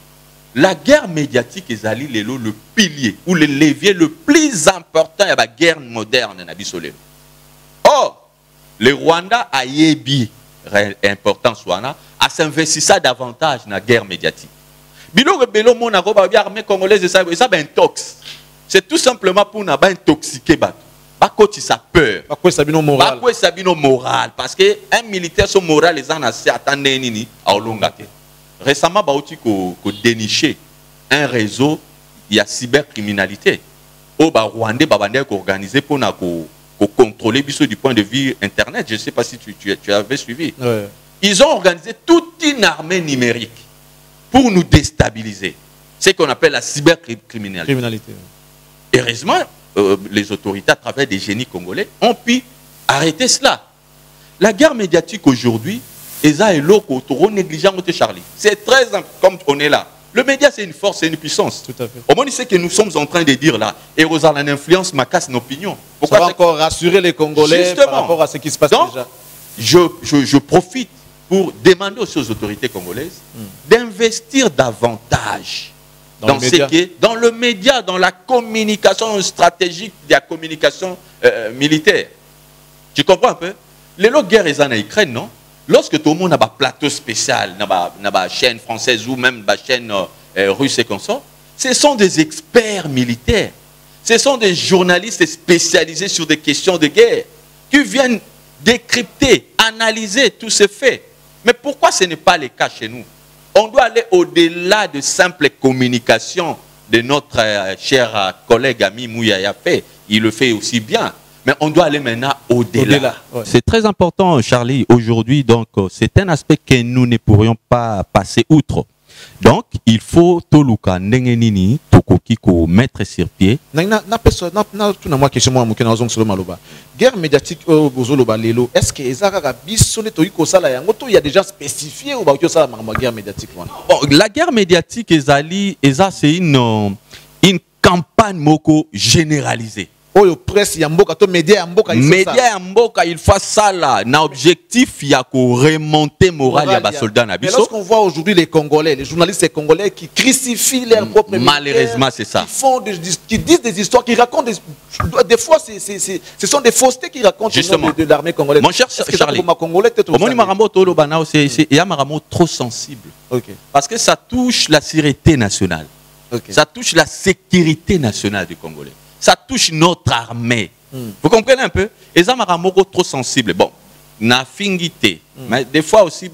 [SPEAKER 1] La guerre médiatique est le pilier ou le levier le plus important de la guerre moderne. Or, le Rwanda a yébi important à s'investir davantage dans la guerre médiatique. L'armée congolaise, c'est tout simplement pour nous intoxiquer. Pas que ça peur. Pas que ça moral. Parce qu'un militaire, son moral, les gens attendent à Olongate. Récemment, il a déniché un réseau, il y a cybercriminalité. Au Rwandais, il a organisé pour contrôler du point de vue Internet. Je ne sais pas si tu avais suivi. Ouais. Ils ont organisé toute une armée numérique pour nous déstabiliser. C'est ce qu'on appelle la cybercriminalité. Heureusement, les autorités, à travers des génies congolais, ont pu arrêter cela. La guerre médiatique aujourd'hui, Charlie. C'est très comme on est là. Le média, c'est une force, c'est une puissance. Tout à fait. Au moins, c'est que nous sommes en train de dire là. Et Rosalie, l'influence ma casse nos opinions.
[SPEAKER 2] Pourquoi ça va encore rassurer les Congolais. Justement, par rapport à ce qui se passe déjà.
[SPEAKER 1] Je profite pour demander aussi aux autorités congolaises d'investir davantage dans le média, dans la communication stratégique, de la communication militaire. Tu comprends un peu? Les guerres en Ukraine, non? Lorsque tout le monde a un plateau spécial, une chaîne française ou même une chaîne russe et comme ça, ce sont des experts militaires. Ce sont des journalistes spécialisés sur des questions de guerre qui viennent décrypter, analyser tous ces faits. Mais pourquoi ce n'est pas le cas chez nous? On doit aller au-delà de simple communication de notre cher collègue ami Mouyaya fait. Il le fait aussi bien. Mais on doit aller maintenant au-delà. Ouais. C'est très important, Charlie, aujourd'hui. Donc, c'est un aspect que nous ne pourrions pas passer outre. Donc, il faut toluka nengenini tokokiko mettre sur pied.
[SPEAKER 2] Guerre médiatique est-ce que il y a déjà spécifié ou la guerre médiatique?
[SPEAKER 1] La guerre médiatique c'est une campagne moko généralisée.
[SPEAKER 2] Presse yamboka to média yamboka
[SPEAKER 1] il faut ça là na objectif il y a qu'on remonter moral ya ba soldats na biso.
[SPEAKER 2] Mais lorsqu'on voit aujourd'hui les Congolais, les journalistes congolais qui crucifient leurs propres
[SPEAKER 1] malheureusement c'est ça.
[SPEAKER 2] Qui disent des histoires, qui racontent des fois ce sont des faussetés qui racontent de l'armée congolaise.
[SPEAKER 1] Mon cher Charlie, il y a un trop sensible. Parce que ça touche la sécurité nationale. Ça touche la sécurité nationale du Congolais. Ça touche notre armée. Vous comprenez un peu? Et ça m'a trop sensible. Bon, na fingité. Mais des fois aussi,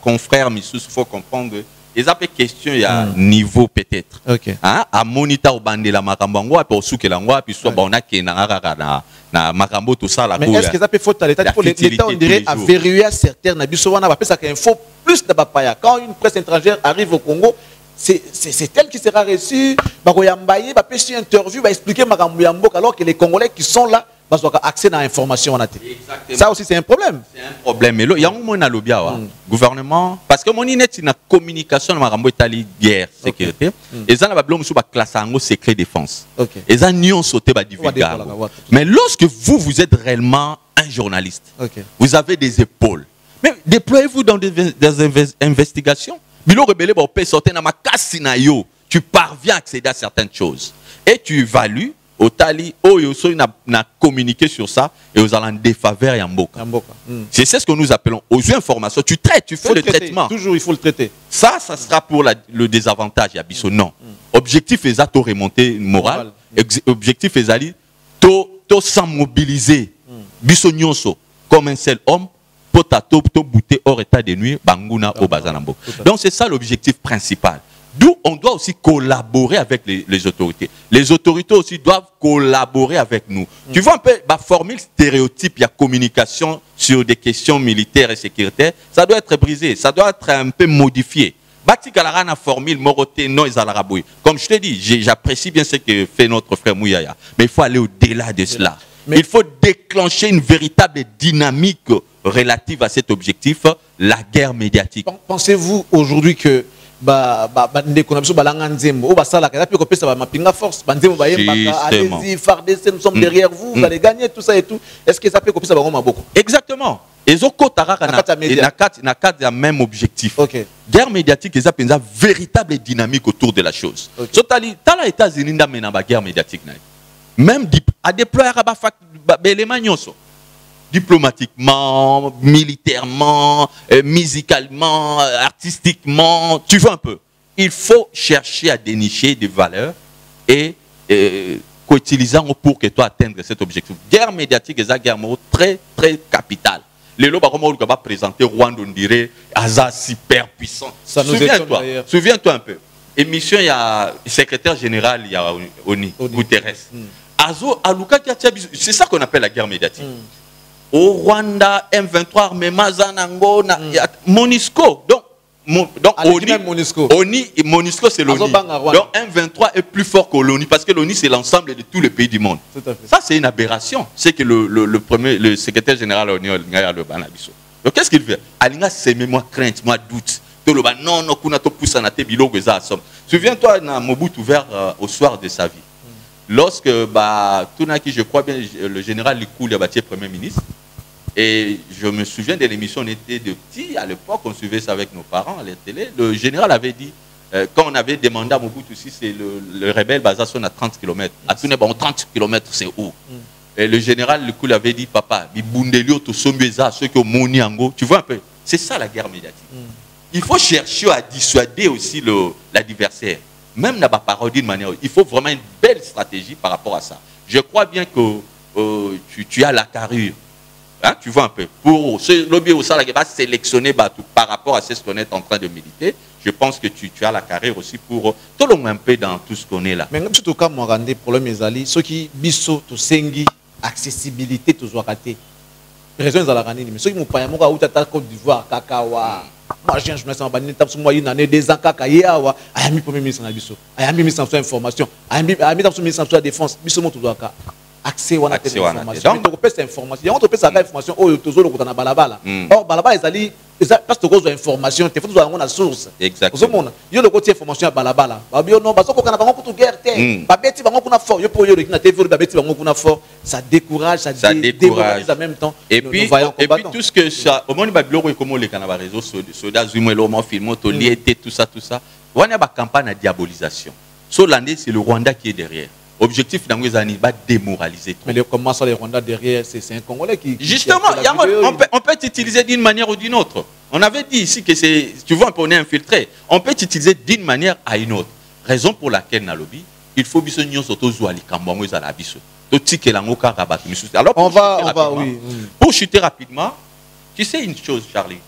[SPEAKER 1] confrères, il faut comprendre. Et ça peut question, il y a niveau peut-être. À monitor au bandé la makambango, puis au souke langwa, puis soit on a qui na makambo tout ça la.
[SPEAKER 2] Mais est-ce que ça peut faute à l'État? L'État on dirait à verrouiller certaines abisowana, parce que ça qu'il faut plus de bapaya. Quand une presse étrangère arrive au Congo, c'est elle qui sera reçue, baroyambaye, va faire une interview, va expliquer Magambouyambo, alors que les Congolais qui sont là, va avoir accès à l'information. Ça aussi c'est un problème.
[SPEAKER 1] C'est un problème. Mais il y a un moment gouvernement, parce que mon inet c'est une communication de Magambo Italie guerre sécurité. Et ça n'a pas besoin de classe en secret défense. Et ça n'y sauté ba divulguer. Mais lorsque vous êtes réellement un journaliste, vous avez des épaules. Mais déployez-vous dans des investigations. Tu parviens à accéder à certaines choses. Et tu évalues, au tali, na communiqué sur ça, et aux allants défaveur et en boca. C'est ce que nous appelons aux informations. Tu traites, tu fais le traitement.
[SPEAKER 2] Toujours, il faut le traiter.
[SPEAKER 1] Ça sera pour le désavantage. Non. Objectif est de remonter moral. Objectif est de sans mobiliser. Biso nyonso, comme un seul homme, lopota to bouté hors état de nuit banguna au bazanambo. Donc c'est ça l'objectif principal. D'où on doit aussi collaborer avec les autorités. Les autorités aussi doivent collaborer avec nous. Tu vois un peu la formule stéréotype, il y a communication sur des questions militaires et sécuritaires, ça doit être brisé, ça doit être un peu modifié. Batikalana formule moroté non izalaraboui. Comme je te dis, j'apprécie bien ce que fait notre frère Mouyaya, mais il faut aller au-delà de cela. Il faut déclencher une véritable dynamique relative à cet objectif, la guerre médiatique.
[SPEAKER 2] Pensez-vous aujourd'hui que allez-y, FARDC, nous sommes derrière vous, vous allez gagner, tout ça et tout. Est-ce que ça peut copier ça beaucoup?
[SPEAKER 1] Exactement. Et n'a qu'un même objectif. Guerre médiatique, ils ont une véritable dynamique autour de la chose. Dans les États-Unis, il y a une guerre médiatique. Même à déployer diplomatiquement, militairement, musicalement, artistiquement, tu vois un peu. Il faut chercher à dénicher des valeurs et qu'utiliser pour que toi atteindre cet objectif. Guerre médiatique, c'est une guerre très, très capitale. Les lois va présenter Rwanda, on dirait, Aza super puissant. Souviens-toi un peu. Émission, il y a le secrétaire général, il y a Oni, Guterres. C'est ça qu'on appelle la guerre médiatique. Au Rwanda, M23, armement Zanango, MONUSCO. Donc MONUSCO, c'est l'ONU. Donc M23 est plus fort que l'ONU parce que l'ONU, c'est l'ensemble de tous les pays du monde. Ça, c'est une aberration. C'est que le secrétaire général de l'ONU, donc qu'est-ce qu'il fait? Alinga, c'est moi crainte, moi doute. Non, non, souviens-toi, Mobutu ouvert au soir de sa vie. Lorsque, Tunaki, je crois bien, le général Likou, il a bâti Premier ministre, et je me souviens de l'émission, on était de petits, à l'époque, on suivait ça avec nos parents à la télé, le général avait dit, quand on avait demandé à Mobutu si c'est le rebelle Bazason à 30 km, à Tuné, 30 km, c'est où? Et le général Likou avait dit, papa, ceux qui ont moni ango, tu vois un peu, c'est ça la guerre médiatique. Il faut chercher à dissuader aussi l'adversaire. Même dans ma parole d'une manière, il faut vraiment une belle stratégie par rapport à ça. Je crois bien que tu as la carrure. Hein, tu vois un peu. Pour ce lobby au salaire qui va sélectionner par rapport à ce qu'on est en train de militer, je pense que tu as la carrière aussi pour tout le monde un peu dans tout ce qu'on est là.
[SPEAKER 2] Mais même si tu as un problème, ceux qui biso to sengi accessibilité toujours raté. Raison de la mais ceux qui m'ont pas moi à Côte d'Ivoire, Kakawa. Moi, j'ai un journaliste en banni, moi, une année, 2 ans, Kakawa, Ayami Premier ministre en Abisso, Ayami ministre en information, Ayami ministre en défense, Bisso Moutouaka. Accès à l'information. Donc, on peut cette information. On peut cette information. Oh, tu as une balabala. Or, balabala, parce que tu as une information, tu as une source.
[SPEAKER 1] Exactement.
[SPEAKER 2] Il y a le côté information à balabala. Non, parce qu'on a beaucoup de guerre. Ça décourage, ça décourage en même temps.
[SPEAKER 1] Et puis, tout ce que ça, au moment où il y a comme les réseaux tout ça, on a une campagne de diabolisation. Sur l'année, c'est le Rwanda qui est derrière. Objectif dans les années, va démoraliser.
[SPEAKER 2] Mais comment ça, les Rwandais derrière, c'est un Congolais qui...
[SPEAKER 1] Justement, on peut utiliser d'une manière ou d'une autre. On avait dit ici que c'est... Tu vois, on est infiltré. On peut utiliser d'une manière à une autre. Raison pour laquelle, dans le lobby, il faut que nous alors, pour chuter rapidement, tu sais une chose, Charlie.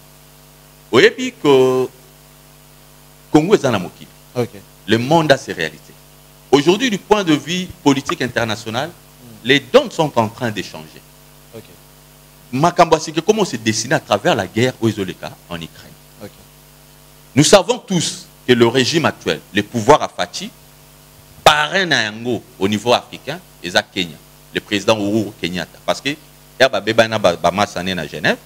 [SPEAKER 1] Au début, que Congo est dans la moquille. Le monde a ses réalités. Aujourd'hui, du point de vue politique international, les donnes sont en train d'échanger. Makambo, c'est que comment se dessiner à travers la guerre aux Izoleka en Ukraine. Nous savons tous que le régime actuel, les pouvoirs à Fachi, parrain Nayango au niveau africain, et à Kenya, le président Uhuru Kenyatta. Parce que il y a à Genève,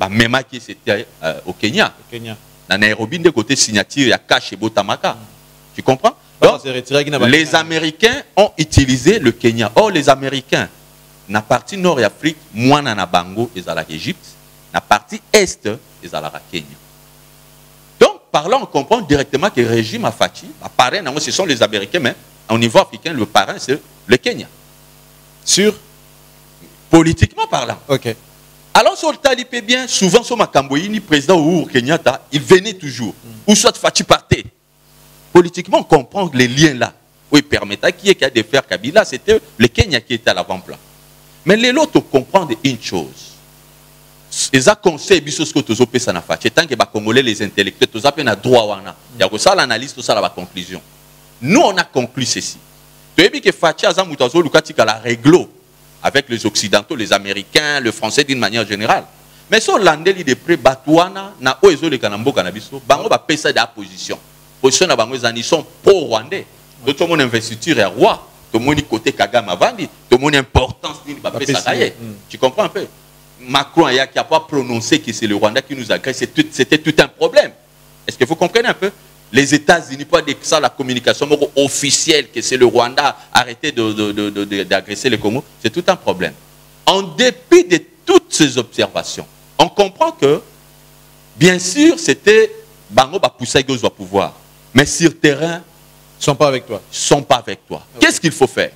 [SPEAKER 1] même qui c'était au Kenya. Dans Nairobi, de côté signature, il y a Kache et Botamaka. Tu comprends? Donc, les Américains ont utilisé le Kenya. Or, les Américains, dans la partie nord de l'Afrique, moi, dans la Bango, ils sont à l'Égypte. Dans la partie est, ils sont à la Kenya. Donc, par là, on comprend directement que le régime à Fachi, ce sont les Américains, mais au niveau africain, le parrain, c'est le Kenya.
[SPEAKER 2] Sûr?
[SPEAKER 1] Politiquement parlant. Alors, sur le talibé bien, souvent, sur Makamboïni, président Uhuru Kenyatta, il venait toujours. Ou soit Fachi partait. Politiquement, on comprend les liens là. Oui, permettait qui est qui a de faire Kabila, c'était le Kenya qui était à l'avant-plan. Mais les autres comprennent une chose. Et ça conseil biso ce que tu as na fache tant que ba congolais les intellectuels tu as na droit wana. Ya ko ça l'analyse tout ça la conclusion. Nous on a conclu ceci. Tu as dit que fache aza mutazo lukati ka la réglo avec les occidentaux, les américains, le français d'une manière générale. Mais si on landeli de près batouana na oezo le kanambo kanabiso, bango ba pesa da position. Position na bango ils sont pro-rwandais. Tout le monde investiture est roi. Tout le monde côté Kagame Avandi. Tout le monde importance d'une ba pesa gaye. Tu comprends un peu? Macron qui n'a pas prononcé que c'est le Rwanda qui nous agresse, c'était tout un problème. Est-ce que vous comprenez un peu? Les États-Unis, pas de ça, la communication officielle que c'est le Rwanda, arrêtez d'agresser le Congo, c'est tout un problème. En dépit de toutes ces observations, on comprend que, bien sûr, c'était Bango Bapoussaïgos au pouvoir, mais sur terrain,
[SPEAKER 2] ils ne sont pas avec toi.
[SPEAKER 1] Ils ne sont pas avec toi. Okay. Qu'est-ce qu'il faut faire?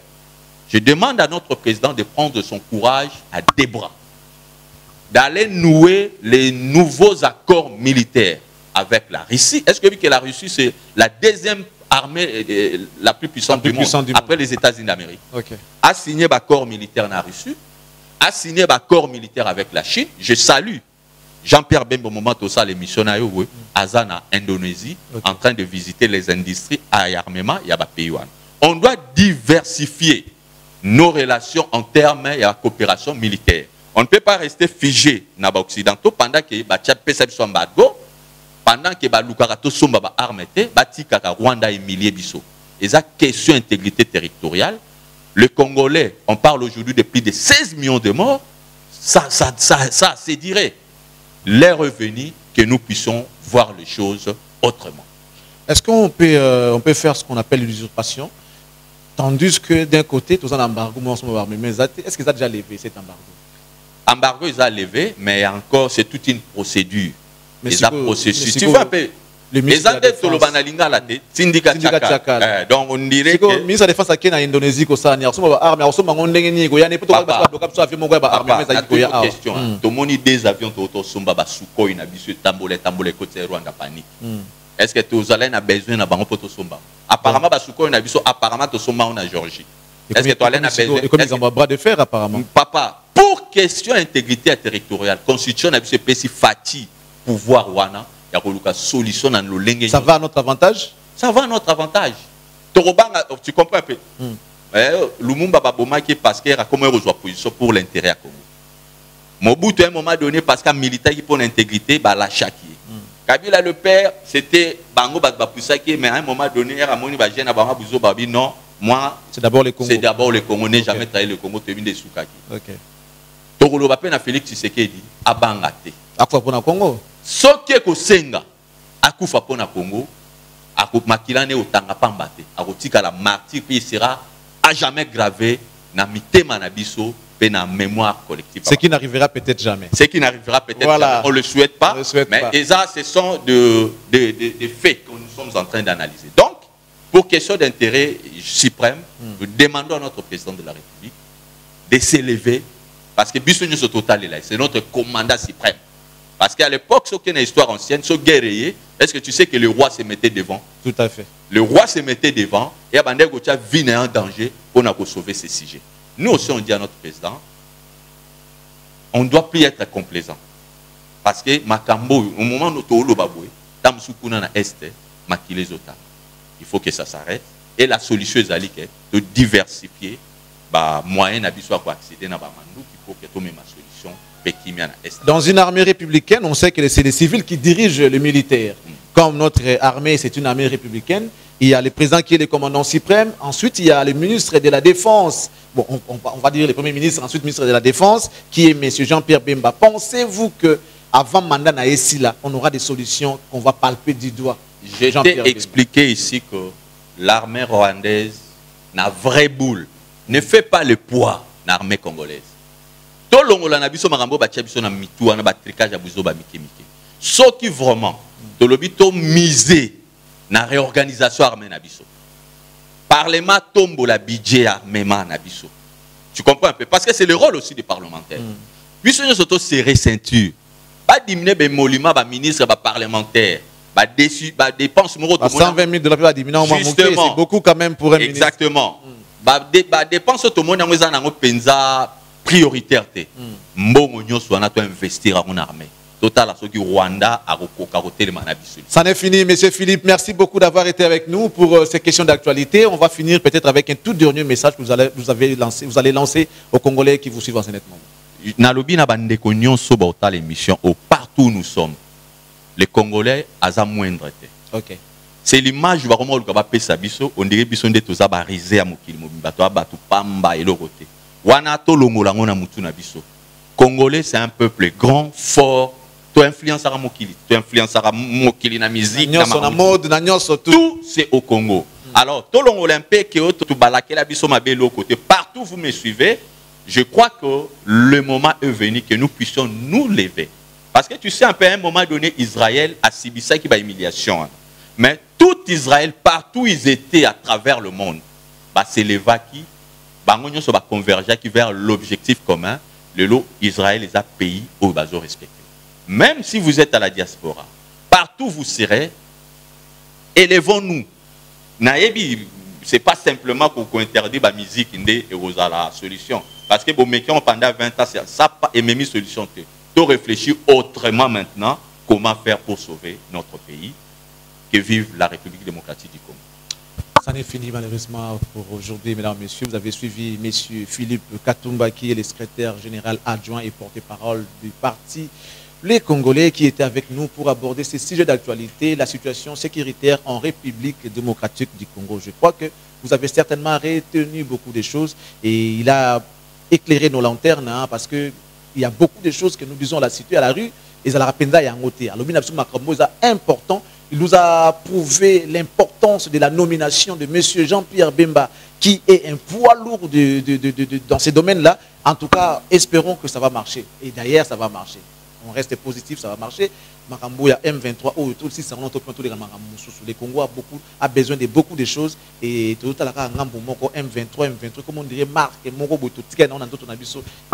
[SPEAKER 1] Je demande à notre président de prendre son courage à deux bras, d'aller nouer les nouveaux accords militaires avec la Russie. Est-ce que la Russie, c'est la deuxième armée la plus puissante du monde après les États-Unis d'Amérique?
[SPEAKER 2] Okay.
[SPEAKER 1] A signé un accord militaire en Russie, a signé un accord militaire avec la Chine. Je salue Jean-Pierre Bemba au moment où ça, les missionnaires, Azana, Indonésie, en train de visiter les industries à armement, il y a un pays. On doit diversifier nos relations en termes de coopération militaire. On ne peut pas rester figé dans les Occidentaux pendant que les pendant que les Lukarato sont armés, les Rwanda et milliers biso. Et ça, question d'intégrité territoriale. Le Congolais, on parle aujourd'hui de plus de 16 millions de morts. Ça c'est dirait les revenus que nous puissions voir les choses autrement.
[SPEAKER 2] Est-ce qu'on peut faire ce qu'on appelle l'usurpation, tandis que d'un côté, tout ça un embargo, mais est-ce qu'ils ont déjà levé cet embargo?
[SPEAKER 1] Embargo, ils ont levé, mais encore, c'est toute une procédure. Mais c'est processus. Tu vois un peu. Les ministres de la Défense. Donc on dirait que
[SPEAKER 2] le ministre de la Défense qui est en Indonésie, tout
[SPEAKER 1] le monde des avions est-ce que tu as besoin de apparemment, apparemment, en Géorgie. Est-ce que tu as besoin
[SPEAKER 2] de bras de fer apparemment?
[SPEAKER 1] Papa, pour question d'intégrité territoriale, constitution a spécifié fati pouvoir wana. Solution dans le
[SPEAKER 2] ça va à notre avantage?
[SPEAKER 1] Ça va à notre avantage. Tu comprends un peu? Lumumba Baboma qui est parce qu'il a comme une position pour l'intérêt à Congo. Mobutu à un moment donné parce qu'un militaire qui pour l'intégrité, la chaki. Kabila le père, c'était Bango Babapusaki, mais à un moment donné, il a dit non, moi,
[SPEAKER 2] c'est d'abord les Congos.
[SPEAKER 1] C'est d'abord les Congos, n'est jamais trahi le Congo, tu es des Soukaki. Ok. Togolo Bapé na Félix Tshisekedi, abangate.
[SPEAKER 2] À quoi pour le Congo?
[SPEAKER 1] Ce qui est Senga, akufa pona Congo, akumakilane otanga pambate, akotika la martyr puis sera à jamais gravé na mitema na biso pe na mémoire collective.
[SPEAKER 2] Ce qui n'arrivera peut-être jamais.
[SPEAKER 1] Ce qui n'arrivera peut-être jamais. On le souhaite pas. Mais ça, ce sont des faits que nous sommes en train d'analyser. Donc, pour question d'intérêt suprême, nous demandons à notre président de la République de s'élever parce que biso nous total est là, c'est notre commandant suprême. Parce qu'à l'époque, ce qui est une histoire ancienne, ce guerrier, est-ce que tu sais que le roi se mettait devant?
[SPEAKER 2] Tout à fait.
[SPEAKER 1] Le roi se mettait devant et Abandé Gotia vit en danger pour nous sauver ces sujets. Nous aussi, on dit à notre président, on ne doit plus être complaisant. Parce que Makambo, au moment où nous sommes dans l'Est, il faut que ça s'arrête. Et la solution est de diversifier les moyens pour accéder à Bamandou, il faut que tu aies ma solution.
[SPEAKER 2] Dans une armée républicaine, on sait que c'est les civils qui dirigent le militaire. Comme notre armée, c'est une armée républicaine, il y a le président qui est le commandant suprême, ensuite il y a le ministre de la Défense, bon, on va dire le premier ministre, ensuite le ministre de la Défense, qui est M. Jean-Pierre Bemba. Pensez-vous qu'avant mandat na Essila, on aura des solutions qu'on va palper du doigt?
[SPEAKER 1] Je t'ai expliqué ici que l'armée rwandaise, na vraie boule, ne fait pas le poids de l'armée congolaise. Tout le monde a biso marambo batia biso na mitu na ba tricage ya buzo ba mikemike. Ce qui vraiment to lobito miser na réorganisation armée na biso. Parlement tombe la budget armement na biso. Tu comprends un peu parce que c'est le rôle aussi des parlementaires. Biso nous auto serrer ceinture. Pas diminuer ben molima ba ministre ba parlementaire. Ba déçu ba dépense moro
[SPEAKER 2] tout 120 000 $ diminuer au moins c'est beaucoup quand même pour un ministre.
[SPEAKER 1] Exactement. Ba dépense tout le monde na ngeza na ngo penza prioritaire. Mbongo nyonso wana to investir en armée. Total, ce qui Rwanda a recoté le manabisul.
[SPEAKER 2] Ça n'est fini, Monsieur Philippe. Merci beaucoup d'avoir été avec nous pour ces questions d'actualité. On va finir peut-être avec un tout dernier message que vous allez lancer aux Congolais qui vous suivent en ce moment.
[SPEAKER 1] Nalobi na bande konyon so bauta l'émission au partout où nous sommes. Les Congolais aza moindre.
[SPEAKER 2] OK.
[SPEAKER 1] C'est l'image va comment le kaba sabiso on dirait biso nde toza ba risé à mokili mobimba to ba tu pamba et l'autre. Wana to longola ngona mutu na biso. Congolais c'est un peuple grand, fort. Tu influences à Mokili, tu influences à Mokili na musique,
[SPEAKER 2] na mode, na nyonso
[SPEAKER 1] tout c'est au Congo. Alors, tout l'Olympique et tout balaké la biso ma belle côté, partout vous me suivez, je crois que le moment est venu que nous puissions nous lever. Parce que tu sais un peu à un moment donné Israël a subi ça qui va humiliation. Mais tout Israël partout ils étaient à travers le monde, bah c'est les qui bangonyo so ba converger qui vers l'objectif commun, le lot Israël les a pays au bazo respecté. Même si vous êtes à la diaspora, partout où vous serez, élevons-nous. Naebi, ce n'est pas simplement qu'on interdit la musique et la solution. Parce que pendant 20 ans, ça n'a pas une solution. Tu dois réfléchir autrement maintenant comment faire pour sauver notre pays, que vive la République démocratique du Congo.
[SPEAKER 2] Ça n'est fini malheureusement pour aujourd'hui, mesdames et messieurs. Vous avez suivi M. Philippe Katumba, qui est le secrétaire général adjoint et porte-parole du parti Les Congolais, qui étaient avec nous pour aborder ces sujets d'actualité, la situation sécuritaire en République démocratique du Congo. Je crois que vous avez certainement retenu beaucoup de choses et il a éclairé nos lanternes parce qu'il y a beaucoup de choses que nous disons à la cité, à la rue, et à la rapenda et en côté. Alors, important. Il nous a prouvé l'importance de la nomination de M. Jean-Pierre Bemba, qui est un poids lourd dans ces domaines-là. En tout cas, espérons que ça va marcher. Et d'ailleurs, ça va marcher. On reste positif, ça va marcher. Makambouya M23, le Congo a besoin de beaucoup de choses. Et M23, comme on dirait, marque, et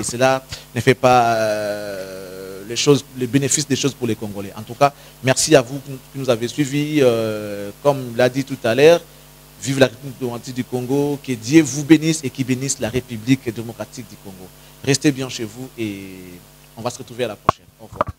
[SPEAKER 2] cela ne fait pas les bénéfices des choses pour les Congolais. En tout cas, merci à vous qui nous avez suivis. Comme l'a dit tout à l'heure, vive la République démocratique du Congo, que Dieu vous bénisse et qui bénisse la République démocratique du Congo. Restez bien chez vous et on va se retrouver à la prochaine. Au revoir.